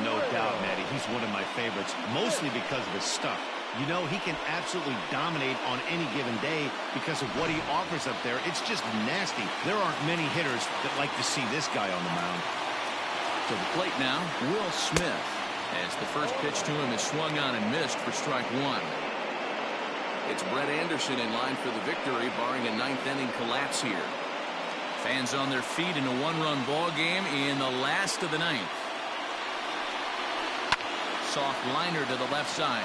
No doubt, Matty. He's one of my favorites, mostly because of his stuff. You know, he can absolutely dominate on any given day because of what he offers up there. It's just nasty. There aren't many hitters that like to see this guy on the mound. To the plate now, Will Smith, as the first pitch to him is swung on and missed for strike 1. It's Brett Anderson in line for the victory, barring a 9th-inning collapse here. Fans on their feet in a 1-run ball game in the last of the 9th. Soft liner to the left side.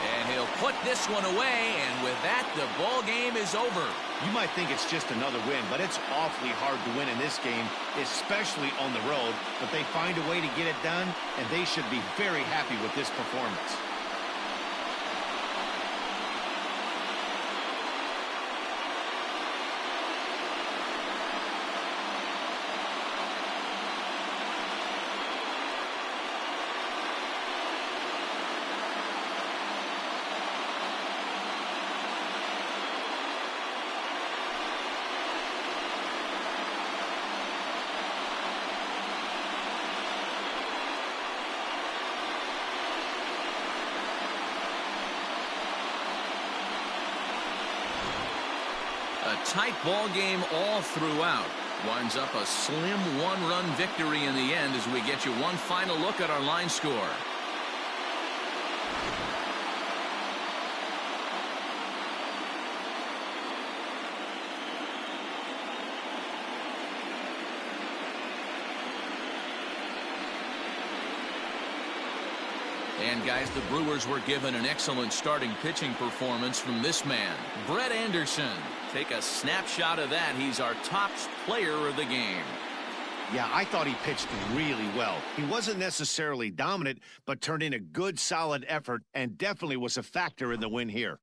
And he'll put this one away, and with that, the ball game is over. You might think it's just another win, but it's awfully hard to win in this game, especially on the road. But they find a way to get it done, and they should be very happy with this performance. A tight ball game all throughout. Winds up a slim 1-run victory in the end as we get you one final look at our line score. And guys, the Brewers were given an excellent starting pitching performance from this man, Brett Anderson. Take a snapshot of that. He's our top player of the game. Yeah, I thought he pitched really well. He wasn't necessarily dominant, but turned in a good, solid effort and definitely was a factor in the win here.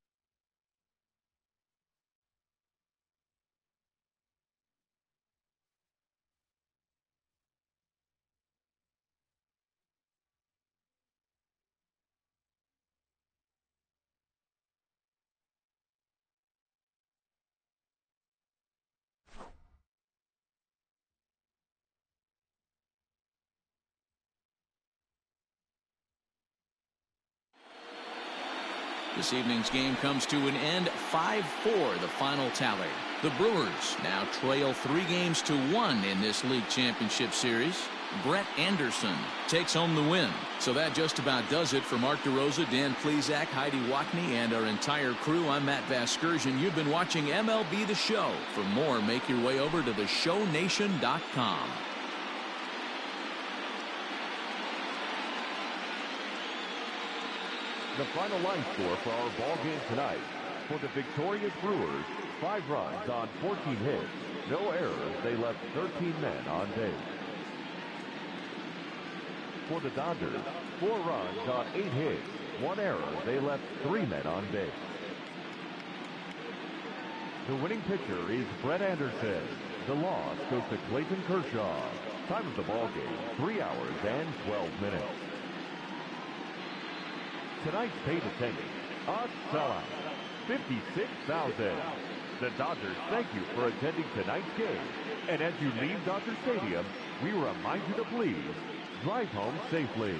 This evening's game comes to an end, 5-4 the final tally. The Brewers now trail 3-1 in this league championship series. Brett Anderson takes home the win. So that just about does it for Mark DeRosa, Dan Plesac, Heidi Wackney, and our entire crew. I'm Matt Vasgersian. You've been watching MLB The Show. For more, make your way over to theshownation.com. The final line score for our ball game tonight. For the victorious Brewers, 5 runs on 14 hits, no errors. They left 13 men on base. For the Dodgers, 4 runs on 8 hits, 1 error. They left 3 men on base. The winning pitcher is Brett Anderson. The loss goes to Clayton Kershaw. Time of the ball game, 3 hours and 12 minutes. Tonight's paid attendance, a sellout, 56,000. The Dodgers thank you for attending tonight's game. And as you leave Dodger Stadium, we remind you to please drive home safely.